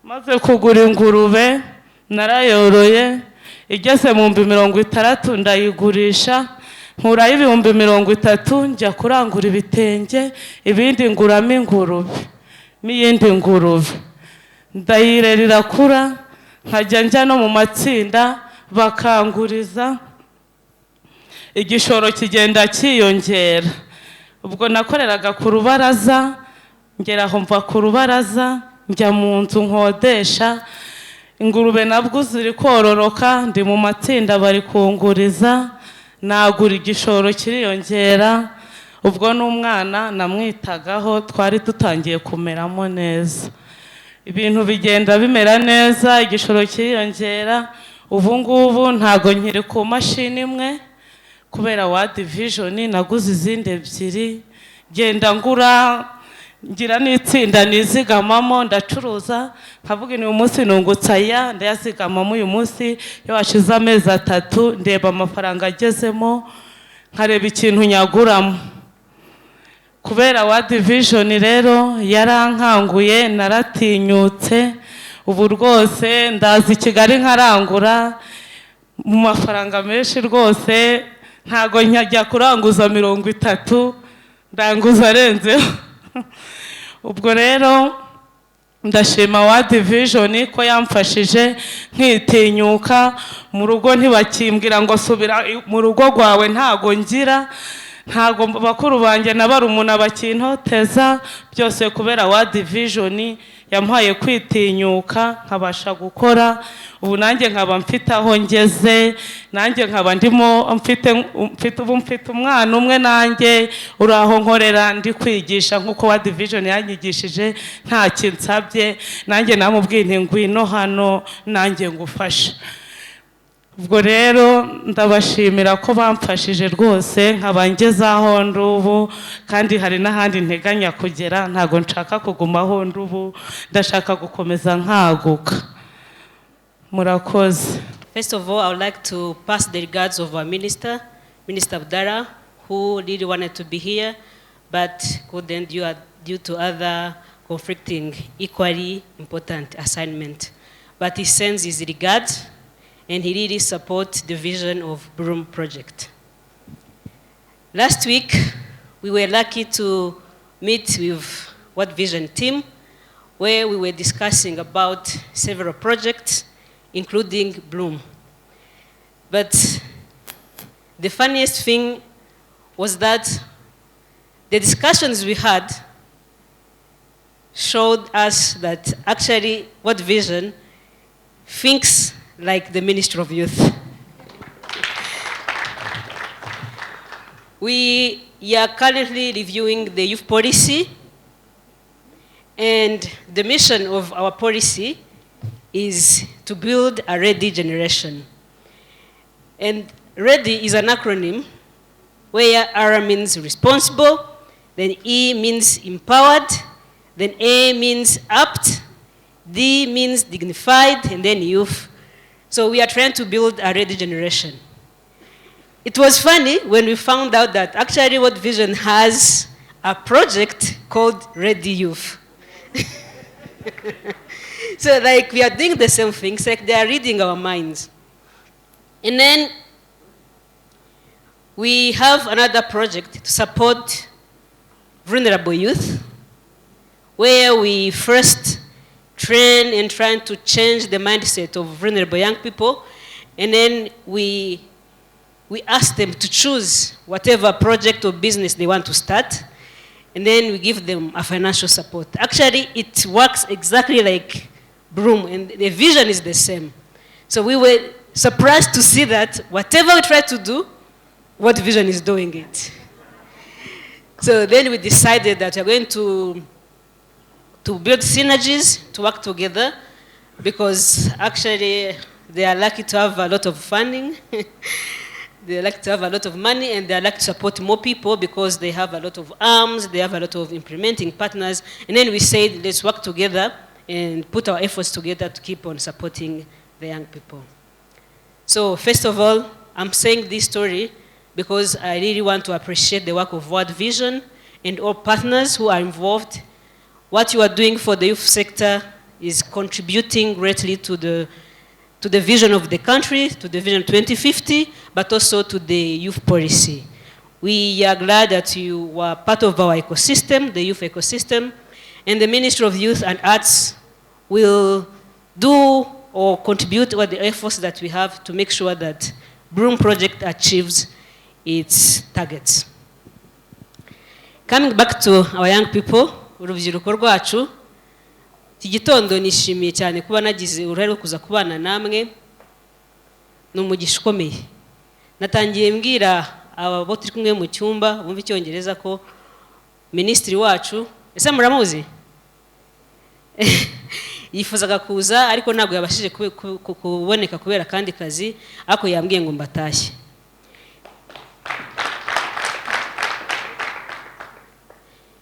Maze kugura ingurube narayoroye, igeze mu 60,000 ndayigurisha, nkuraho 30,000 njya kurangura ibitenge, ibindi nguramo ingurube n'iyindi ngurube. Ndayirera irakura, nkajya njya no mu matsinda bakanguriza, igishoro kigenda cyiyongera. Ubwo nakoreraga ku rubaraza, ngeraho mva ku rubaraza njya mu nzu nkodesha. Ingurube nabwo ziri kororoka, ndi mu matsinda bari kunguriza, nagura igishoro kiriyongera. Ubwo n'umwana namwitagaho, twari tutangiye kumeramo neza. Ibintu bigenda bimera neza, igishoro kiriyongera. Ubu ngubu ntago nkiri ku mashini imwe, kubera World Vision naguze izindi 2, genda ngura, ngira n'itsinda nizigamamo, ndacuruza, nkavuga ni umunsi nungutsa aya ndayazigamamo. Uyu munsi iyo washize amezi 3 ndeba amafaranga agezemo, nkareba ikintu nyaguramo. Kubera World Vision rero yarankanguye, naratinyutse. Ubu rwose ndazi Kigali nkarangura mu mafaranga menshi rwose, ntago njya kuranguza 30, ndanguza arenzeho. Ubwo rero ndashima World Vision ko yamfashije nkitinyuka. Mu rugo ntibakimbwira ngo subira mu rugo rwawe, ntago ngira, ntago bakuru banjye na barumuna bakintoteza, byose kubera World Vision yampaye kwitinyuka nkabasha gukora. Ubu nanjye nkaba mfite aho ngeze, nanjye nkaba ndimo mfite umwana umwe, nanjye uraho nkorera ndi kwigisha nkuko World Vision yanyigishije, nta kinsabye. Nanjye namubwiye nti ngwino hano nanjye ngufasha. ubwo rero ndabashimira ko bamfashije rwose nkaba ngezaho ndubu, kandi hari n'ahandi nteganya kugera, ntago nshaka kugumaho ndubu, ndashaka gukomeza nkaguka. Murakoze. First of all, I would like to pass the regards of our Minister Abdallah, who really wanted to be here, but couldn't due to other conflicting, equally important assignment. But he sends his regards, and he really supports the vision of Broom Project. Last week, we were lucky to meet with What Vision team, where we were discussing about several projects, including Bloom. But the funniest thing was that the discussions we had showed us that actually What Vision thinks like the Ministry of Youth. We are currently reviewing the youth policy, and the mission of our policy is to build a ready generation. And ready is an acronym where R means responsible, then E means empowered, then A means apt, D means dignified, and then youth. So we are trying to build a ready generation. It was funny when we found out that actually What Vision has a project called Ready Youth. So like we are doing the same things, like they are reading our minds. And then we have another project to support vulnerable youth, where we first train and trying to change the mindset of vulnerable young people, and then we ask them to choose whatever project or business they want to start, and then we give them a financial support. Actually, it works exactly like Broom, and the vision is the same. So we were surprised to see that whatever we try to do, What Vision is doing it. So then we decided that we're going to build synergies, to work together, because actually they are lucky to have a lot of funding. They like to have a lot of money, and they like to support more people because they have a lot of arms, they have a lot of implementing partners. And then we said, let's work together and put our efforts together to keep on supporting the young people. So first of all, I'm saying this story because I really want to appreciate the work of World Vision and all partners who are involved. What you are doing for the youth sector is contributing greatly to the vision of the country, to the Vision 2050, but also to the youth policy. We are glad that you were part of our ecosystem, the youth ecosystem, and the Ministry of Youth and Arts will do or contribute all the efforts that we have to make sure that Broom Project achieves its targets. Coming back to our young people, urubyiruko rwacu, iki gitondo nishimiye cyane kuba nagize uruhare rwo kuza kubana namwe, ni umugisha ukomeye. Natangiye mbwira abo turi kumwe mu cyumba bumva icyongereza ko minisitiri wacu, ese muramuzi? Yifuzaga kuza ariko ntabwo yabashije kuboneka kubera kandi kazi, ariko yambwiye ngo mbatashye.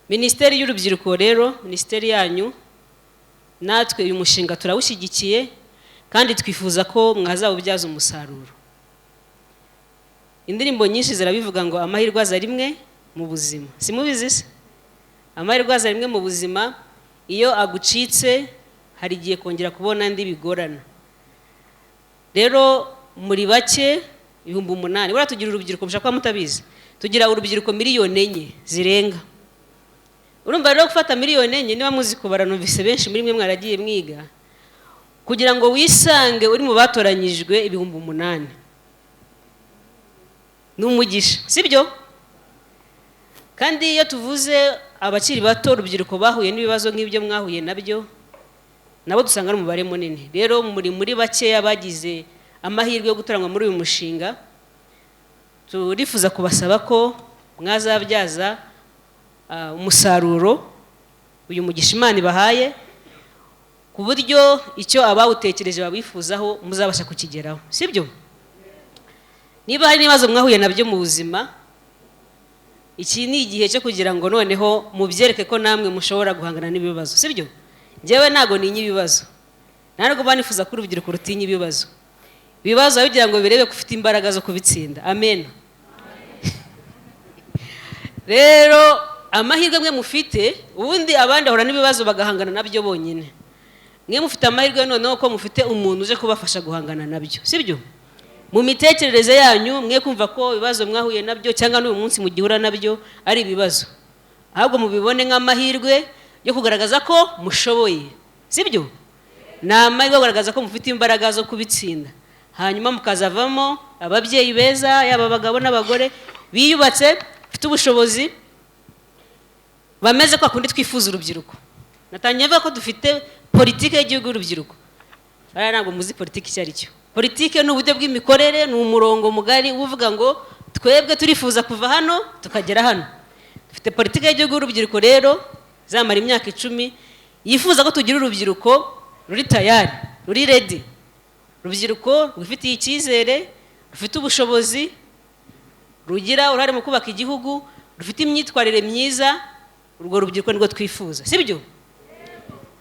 Minisiteri y'urubyiruko rero, minisiteri yanyu, natwe uyu mushinga turawushyigikiye kandi twifuza ko mwazawubyaza umusaruro. Indirimbo nyinshi zirabivuga ngo amahirwe aza rimwe mu buzima. Simubizi se? Amahirwe aza rimwe mu buzima, iyo agucitse hari igihe kongera kubona andi bigorana. Rero muri bake 8,000, bora tugira urubyiruko mushaka mutabizi. Tugira urubyiruko miliyoni 4 zirenga. Urumva rero gufata miliyoni 4 niba muzi kubara numvise benshi muri mwe mwaragiye mwiga kugira ngo wisange uri mu batoranyijwe 8,000. Numugisha, sibyo? Kandi iyo tuvuze abakiri bato urubyiruko bahuye n'ibibazo nk'ibyo mwahuye nabyo, nabo dusanga ari umubare munini. Rero muri bake bagize amahirwe yo gutoranywa muri uyu mushinga, turifuza kubasaba ko mwazabyaza umusaruro uyu mugisha Imana ibahaye, ku buryo icyo abawutekereje babifuzaho muzabasha kukigeraho, sibyo? niba hari n'ibibazo mwahuye nabyo mu buzima, iki ni igihe cyo kugira ngo noneho mubyereke ko namwe mushobora guhangana n'ibibazo, sibyo? Njyewe ntago ninya ibibazo, ntabwo banifuza ko urubyiruko rutinya ibibazo. Ibibazo bigira ngo birebe ko ufite imbaraga zo kubitsinda. Amen. Rero amahirwe mwe mufite, ubundi abandi ahora n'ibibazo bagahangana nabyo bonyine. Mwe mufite amahirwe noneho ko mufite umuntu uje kubafasha guhangana nabyo, sibyo? Mu mitekerereze yanyu mwe kumva ko ibibazo mwahuye nabyo cyangwa n'uyu munsi mugihura nabyo ari ibibazo, ahubwo mubibone nk'amahirwe yo kugaragaza ko mushoboye, sibyo? Ni amahirwe kugaragaza ko mufite imbaraga zo kubitsinda, hanyuma mukazavamo ababyeyi beza, yaba abagabo n'abagore biyubatse, bafite ubushobozi, bameze kwa kundi twifuza urubyiruko. Natangiye mvuga ko dufite politike y'igihugu y'urubyiruko. Ntabwo muzi politike icyo ari cyo. Politike ni uburyo bw'imikorere, ni umurongo mugari uvuga ngo twebwe turifuza kuva hano tukagera hano. Dufite politike y'igihugu y'urubyiruko rero zamara imyaka 10, yifuza ko tugira urubyiruko ruri tayari, ruri ready. Urubyiruko rufitiye icyizere, rufite ubushobozi, rugira uruhare mu kubaka igihugu, rufite imyitwarire myiza. Urwo rubyiruko nirwo twifuza, sibyo?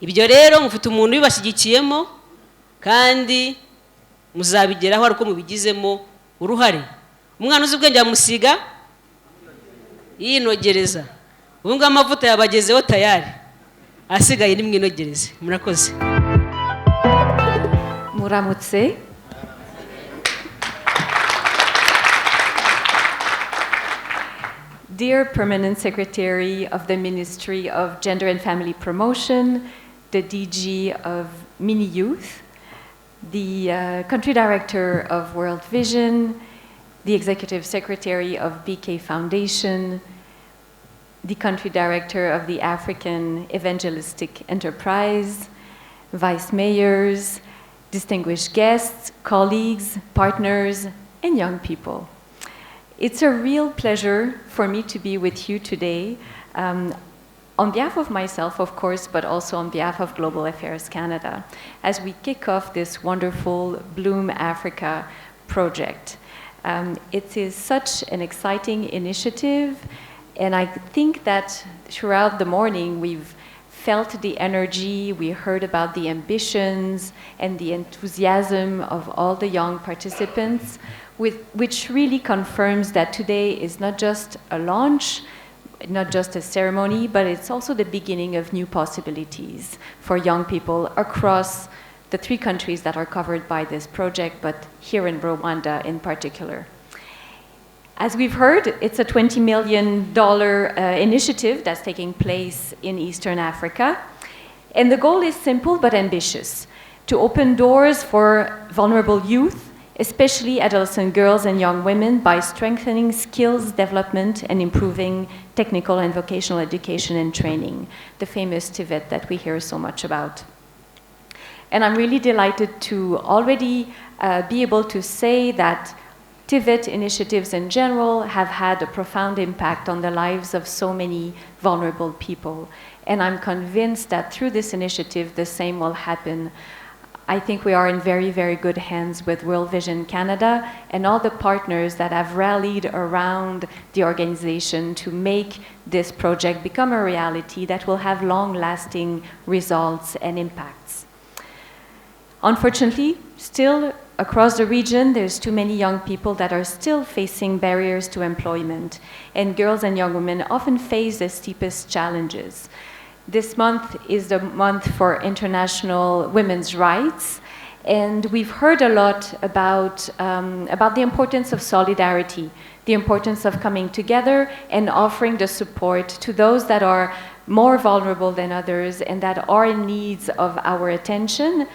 Ibyo rero mufite umuntu ubibashyigikiyemo kandi muzabigeraho ariko mubigizemo uruhare. Umwana uzi ubwenge amusiga yinogereza. Ubu ngo amavuta yabagezeho tayari, asigaye nimwinogereze. Murakoze. Muramutse. Dear Permanent Secretary of the Ministry of Gender and Family Promotion, the DG of Mini Youth, the Country Director of World Vision, the Executive Secretary of BK Foundation, the Country Director of the African Evangelistic Enterprise, Vice Mayors, distinguished guests, colleagues, partners, and young people. It's a real pleasure for me to be with you today, on behalf of myself, of course, but also on behalf of Global Affairs Canada, as we kick off this wonderful Bloom Africa project. It is such an exciting initiative, and I think that throughout the morning we've felt the energy, we heard about the ambitions and the enthusiasm of all the young participants, which really confirms that today is not just a launch, not just a ceremony, but it's also the beginning of new possibilities for young people across the 3 countries that are covered by this project, but here in Rwanda in particular. As we've heard, it's a $20 million initiative that's taking place in Eastern Africa. And the goal is simple but ambitious: to open doors for vulnerable youth, especially adolescent girls and young women, by strengthening skills development and improving technical and vocational education and training, the famous TVET that we hear so much about. And I'm really delighted to already be able to say that TVET initiatives in general have had a profound impact on the lives of so many vulnerable people. And I'm convinced that through this initiative, the same will happen. I think we are in very, very good hands with World Vision Canada and all the partners that have rallied around the organization to make this project become a reality that will have long-lasting results and impacts. Unfortunately, still across the region, there's too many young people that are still facing barriers to employment, and girls and young women often face the steepest challenges. This month is the month for International Women's Rights, and we've heard a lot about the importance of solidarity, the importance of coming together and offering the support to those that are more vulnerable than others and that are in need of our attention.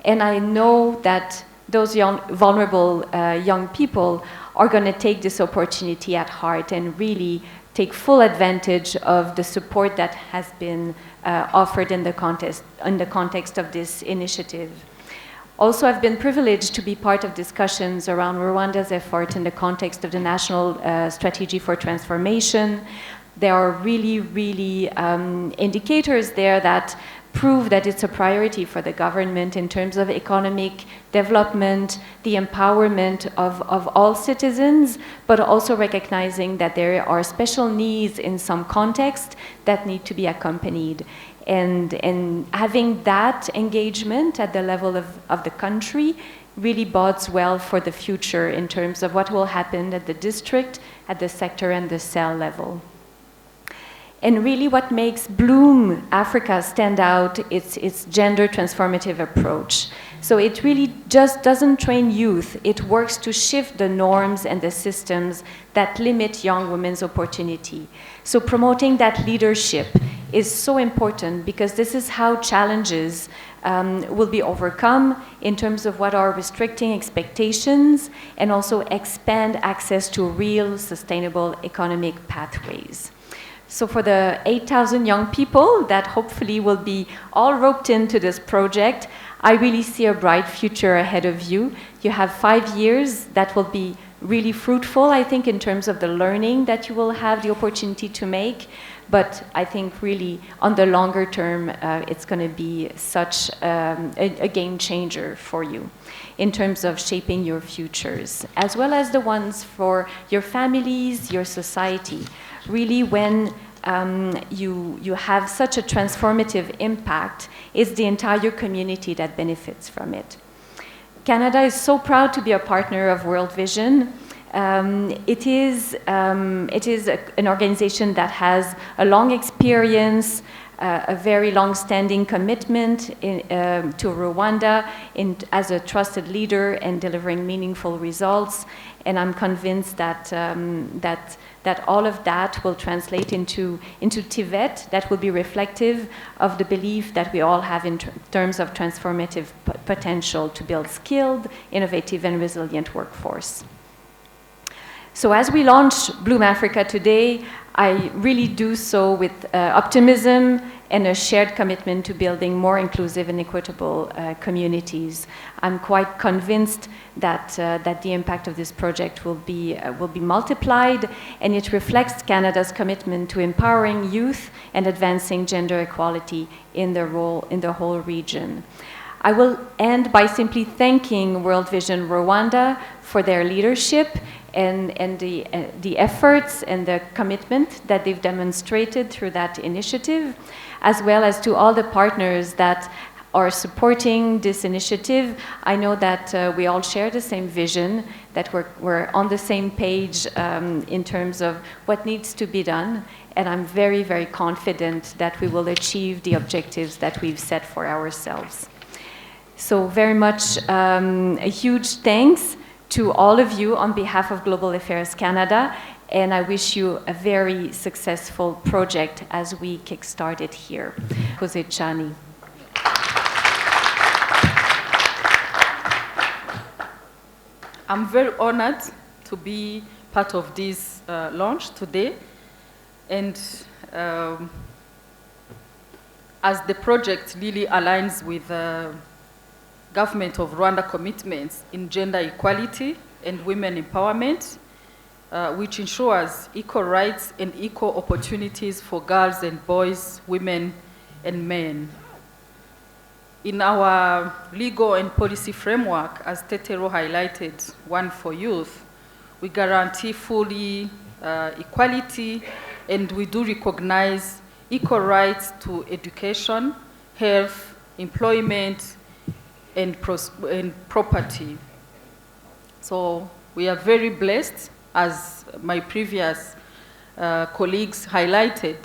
And I know that those vulnerable young people are going to take this opportunity at heart and really take full advantage of the support that has been offered in the context of this initiative. Also, I've been privileged to be part of discussions around Rwanda's effort in the context of the National Strategy for Transformation. There are really indicators there that prove that it's a priority for the government in terms of economic development, the empowerment of all citizens, but also recognizing that there are special needs in some context that need to be accompanied. And having that engagement at the level of the country really bodes well for the future in terms of what will happen at the district, at the sector, and the cell level. And really what makes Bloom Africa stand out is its gender transformative approach. So it really just doesn't train youth, it works to shift the norms and the systems that limit young women's opportunity. So promoting that leadership is so important because this is how challenges will be overcome in terms of what are restricting expectations and also expand access to real sustainable economic pathways. So for the 8,000 young people that hopefully will be all roped into this project, I really see a bright future ahead of you. You have 5 years that will be really fruitful, I think, in terms of the learning that you will have the opportunity to make. But I think really on the longer term, it's going to be such a game changer for you in terms of shaping your futures, as well as the ones for your families, your society. Really, when you have such a transformative impact, it's the entire community that benefits from it. Canada is so proud to be a partner of World Vision. It is an organization that has a long experience, a very long-standing commitment to Rwanda as a trusted leader and delivering meaningful results. And I'm convinced that that all of that will translate into Tibet that will be reflective of the belief that we all have in terms of transformative potential to build skilled, innovative, and resilient workforce. So as we launch Bloom Africa today, I really do so with optimism and a shared commitment to building more inclusive and equitable communities. I'm quite convinced that the impact of this project will be multiplied, and it reflects Canada's commitment to empowering youth and advancing gender equality in the whole region. I will end by simply thanking World Vision Rwanda for their leadership and the efforts and the commitment that they've demonstrated through that initiative, as well as to all the partners that are supporting this initiative. I know that we all share the same vision, that we're on the same page in terms of what needs to be done, and I'm very, very confident that we will achieve the objectives that we've set for ourselves. So very much a huge thanks to all of you on behalf of Global Affairs Canada, and I wish you a very successful project as we kickstart it here. Jose Chani. I'm very honored to be part of this launch today, and as the project really aligns with Government of Rwanda commitments in gender equality and women empowerment, which ensures equal rights and equal opportunities for girls and boys, women and men. In our legal and policy framework, as Tetero highlighted, one for youth, we guarantee fully equality, and we do recognize equal rights to education, health, employment, and property. So we are very blessed, as my previous colleagues highlighted,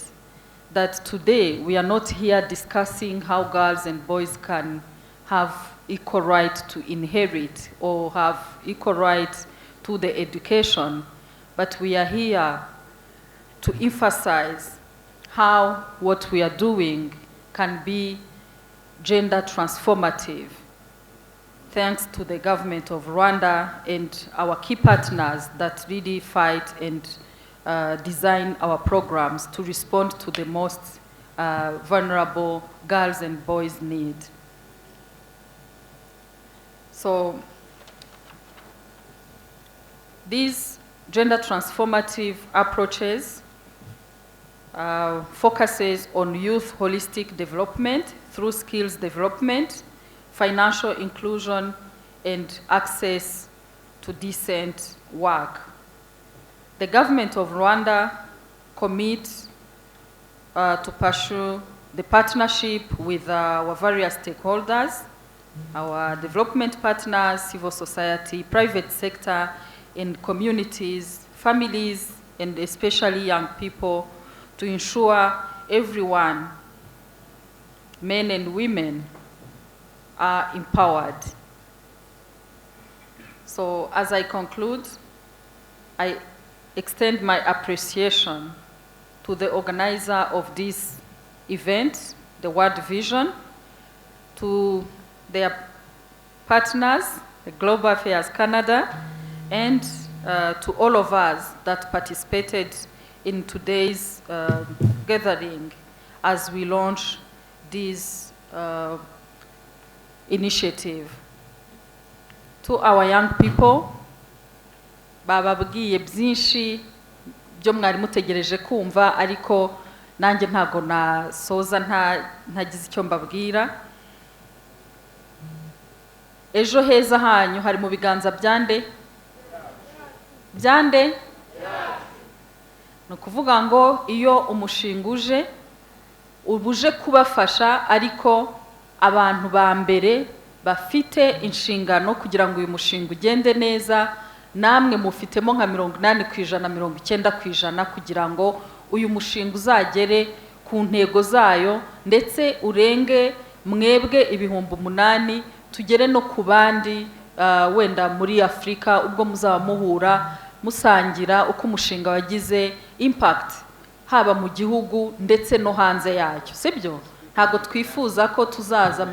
that today we are not here discussing how girls and boys can have equal right to inherit or have equal right to the education, but we are here to emphasize how what we are doing can be gender transformative, thanks to the government of Rwanda and our key partners that really fight and design our programs to respond to the most vulnerable girls and boys' need. So these gender transformative approaches focuses on youth holistic development through skills development, financial inclusion, and access to decent work. The government of Rwanda commits to pursue the partnership with our various stakeholders, our development partners, civil society, private sector, and communities, families, and especially young people, to ensure everyone, men and women, are empowered. So as I conclude, I extend my appreciation to the organizer of this event, the World Vision, to their partners, the Global Affairs Canada, and to all of us that participated in today's gathering as we launch this initiative. To our young people, bababwiye byinshi byo mwari mutegereje kumva, ariko nanjye ntago nasoza ntagize icyo mbabwira. Ejo heza hanyu hari mu biganza byande ni ukuvuga ngo iyo umushinga uje kubafasha, ariko abantu ba mbere bafite inshingano kugira ngo uyu mushinga ugende neza, namwe mufitemo nka 80%, 90% kugira ngo uyu mushinga uzagere ku ntego zayo, ndetse urenge mwebwe 8,000, tugere no ku bandi wenda muri Afrika, ubwo muzaba muhura musangira uko umushinga wagize impact haba mu gihugu ndetse no hanze yacyo, sibyo? Ntago twifuza ko tuzaza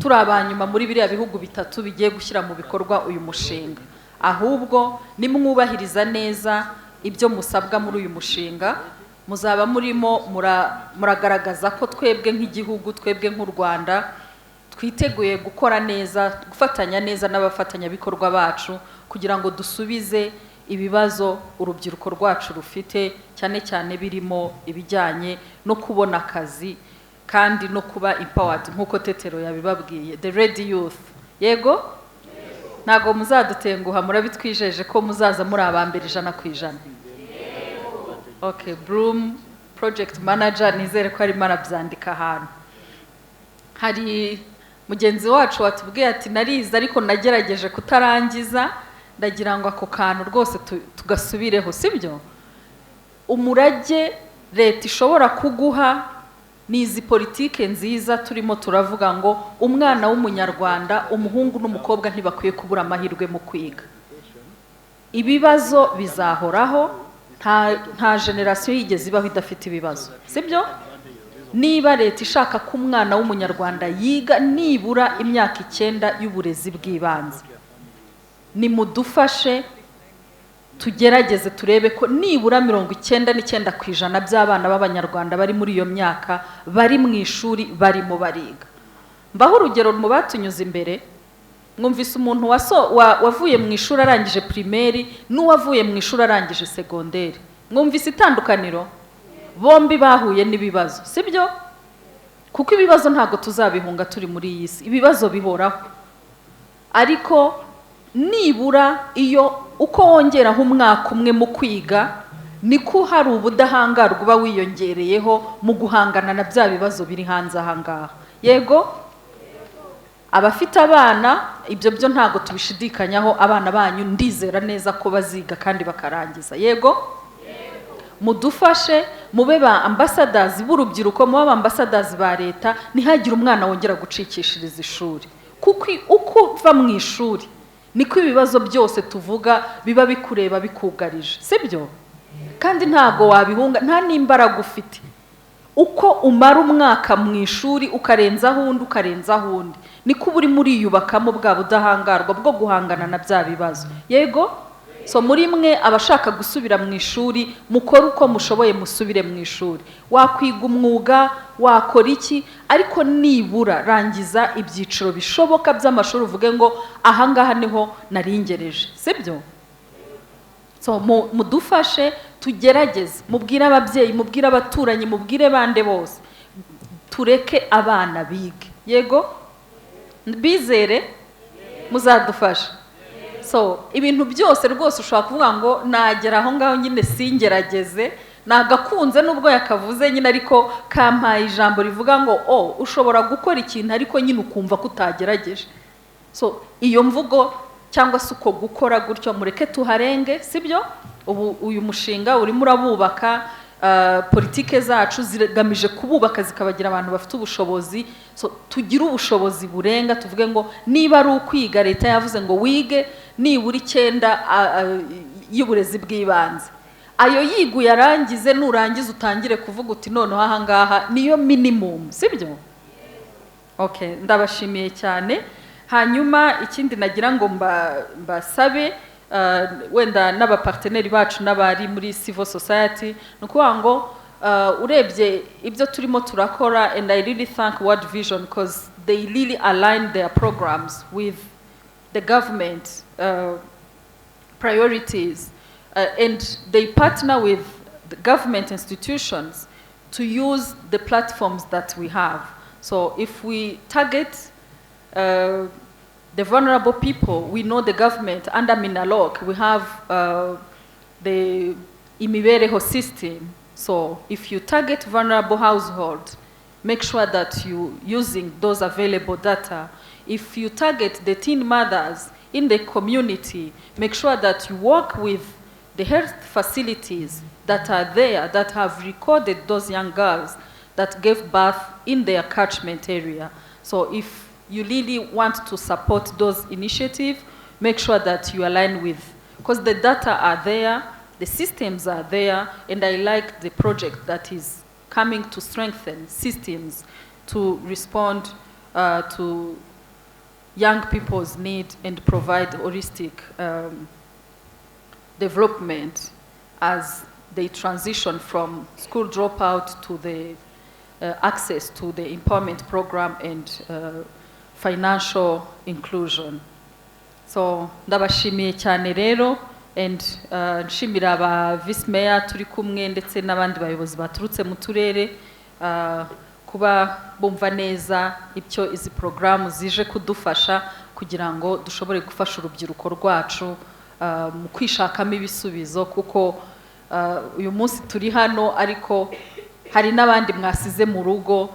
turi abanyuma muri biriya bihugu bitatu bigiye gushyira mu bikorwa uyu mushinga, ahubwo nimwubahiriza neza ibyo musabwa muri uyu mushinga, muzaba murimo muragaragaza ko twebwe nk'igihugu, twebwe nk'u Rwanda twiteguye gukora neza, gufatanya neza n'abafatanyabikorwa bacu kugira ngo dusubize ibibazo urubyiruko rwacu rufite, cyane cyane birimo ibijyanye no kubona akazi kandi no kuba empowered nk'uko Tetero yabibabwiye, the ready youth. Yego? Ntago muzadutenguha, murabitwijeje ko muzaza muri abambere 100%. Okay, Bloom project manager, nizere ko arimo arabyandika ahantu. Hari mugenzi wacu watubwiye ati narize ariko nagerageje kutarangiza, ndagira ngo ako kantu rwose tugasubireho, sibyo? Umurage leta ishobora kuguha nizi politike nziza turimo turavuga ngo umwana w'umunyarwanda, umuhungu n'umukobwa ntibakwiye kubura amahirwe mu kwiga. Ibibazo bizahoraho, nta generation yigeze ibaho idafite ibibazo, sibyo? Niba leta ishaka ko umwana w'umunyarwanda yiga nibura imyaka 9 y'uburezi bw'ibanze, nimudufashe tugerageze turebe ko nibura 99% by'abana b'abanyarwanda bari muri iyo myaka bari mu ishuri barimo bariga. Mbaho urugero mu batunyuze imbere, mwumvise umuntu wavuye mu ishuri arangije primaire n'uwavuye mu ishuri arangije secondaire. Mwumvise itandukaniro? Bombi bahuye n'ibibazo, sibyo? Kuko ibibazo ntago tuzabihunga turi muri iyi si, ibibazo bihoraho. Ariko nibura iyo uko wongeraho umwaka umwe mu kwiga, niko hari ubudahangarwa uba wiyongereyeho mu guhangana na bya bibazo biri hanze aha ngaha. Yego? Abafite abana, ibyo byo ntago tubishidikanyaho, abana banyu ndizera neza ko baziga kandi bakarangiza. Yego? Mudufashe mube ba ambassadors b'urubyiruko, mube ba ambassadors ba leta, ntihagire umwana wongera gucikishiriza ishuri. Kuko uko uva mu ishuri niko ibibazo byose tuvuga biba bikureba bikugarije, sibyo? Kandi ntago wabihunga, nta n'imbaraga ufite. Uko umara umwaka mu ishuri ukarenzaho undi, niko buri muri yubakamo bwa budahangarwa bwo guhangana na bya bibazo. Yego? So muri mwe abashaka gusubira mu ishuri, mukora uko mushoboye musubire mu ishuri. Wakwiga umwuga, wakora iki, ariko nibura rangiza ibyiciro bishoboka by'amashuri uvuge ngo ahangaha niho naringereje, sibyo? So mudufashe tugerageze mubwire ababyeyi mubwire abaturanyi mubwire bande bose tureke abana bige yego bizere muzadufasha so ibintu byose rwose ushobora kuvuga ngo nagera aho ngaho nyine singerageze nagakunze nubwo yakavuze nyine ariko kampaye ijambo rivuga ngo ushobora gukora ikintu ariko nyine ukumva ko utagerageje so iyo mvugo cyangwa se uko gukora gutyo mureke tuharenge sibyo ubu uyu mushinga urimo urabubaka politike zacu zigamije kububaka zikabagira abantu bafite ubushobozi so tugire ubushobozi burenga tuvuge ngo niba ari ukwiga leta yavuze ngo wige nibura 9 y'uburezi bw'ibanze ayo yiguye arangize nurangiza utangire kuvuga uti noneho aha ngaha niyo minimum sibyo okay ndabashimiye cyane hanyuma ikindi nagira ngo mbasabe wenda n'abaparteneri bacu n'abari muri civil society nukuvuga ngo urebye ibyo turimo turakora and I really thank World Vision because they really align their programs with the government priorities and they partner with the government institutions to use the platforms that we have. So if we target the vulnerable people, we know the government under Minalok, we have the imibereho system. So if you target vulnerable households, make sure that you're using those available data. If you target the teen mothers in the community, make sure that you work with the health facilities that are there that have recorded those young girls that gave birth in their catchment area. So if you really want to support those initiatives, make sure that you align with, because the data are there, the systems are there, and I like the project that is coming to strengthen systems to respond to young people's need and provide holistic development as they transition from school dropout to the access to the empowerment program and financial inclusion. So ndabashimiye cyane rero and nshimira aba vice mayor turi kumwe ndetse n'abandi bayobozi baturutse mu turere kuba bumva neza ibyo izi programu zije kudufasha kugira ngo dushobore gufasha urubyiruko rwacu mu kwishakamo ibisubizo kuko uyu munsi turi hano ariko hari n'abandi mwasize mu rugo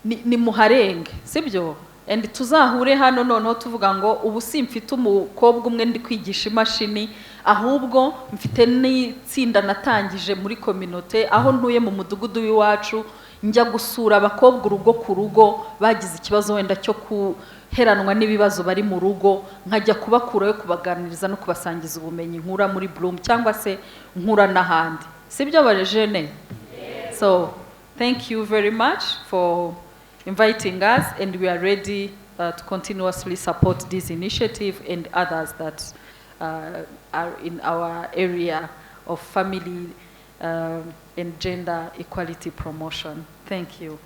ni muharenge sibyo and tuzahure hano noneho tuvuga ngo ubu simfite umukobwa umwe ndi kwigisha imashini ahubwo mfite n'itsinda natangije muri community aho ntuye mu mudugudu w'iwacu njya gusura abakobwa urugo ku rugo bagize ikibazo wenda cyo kuheranwa n'ibibazo bari mu rugo nkajya kubakurayo kubaganiriza no kubasangiza ubumenyi nkura muri Bloom cyangwa se nkura n'ahandi sibyo barejene so thank you very much for inviting us, and we are ready to continuously support this initiative and others that are in our area of family and gender equality promotion. Thank you.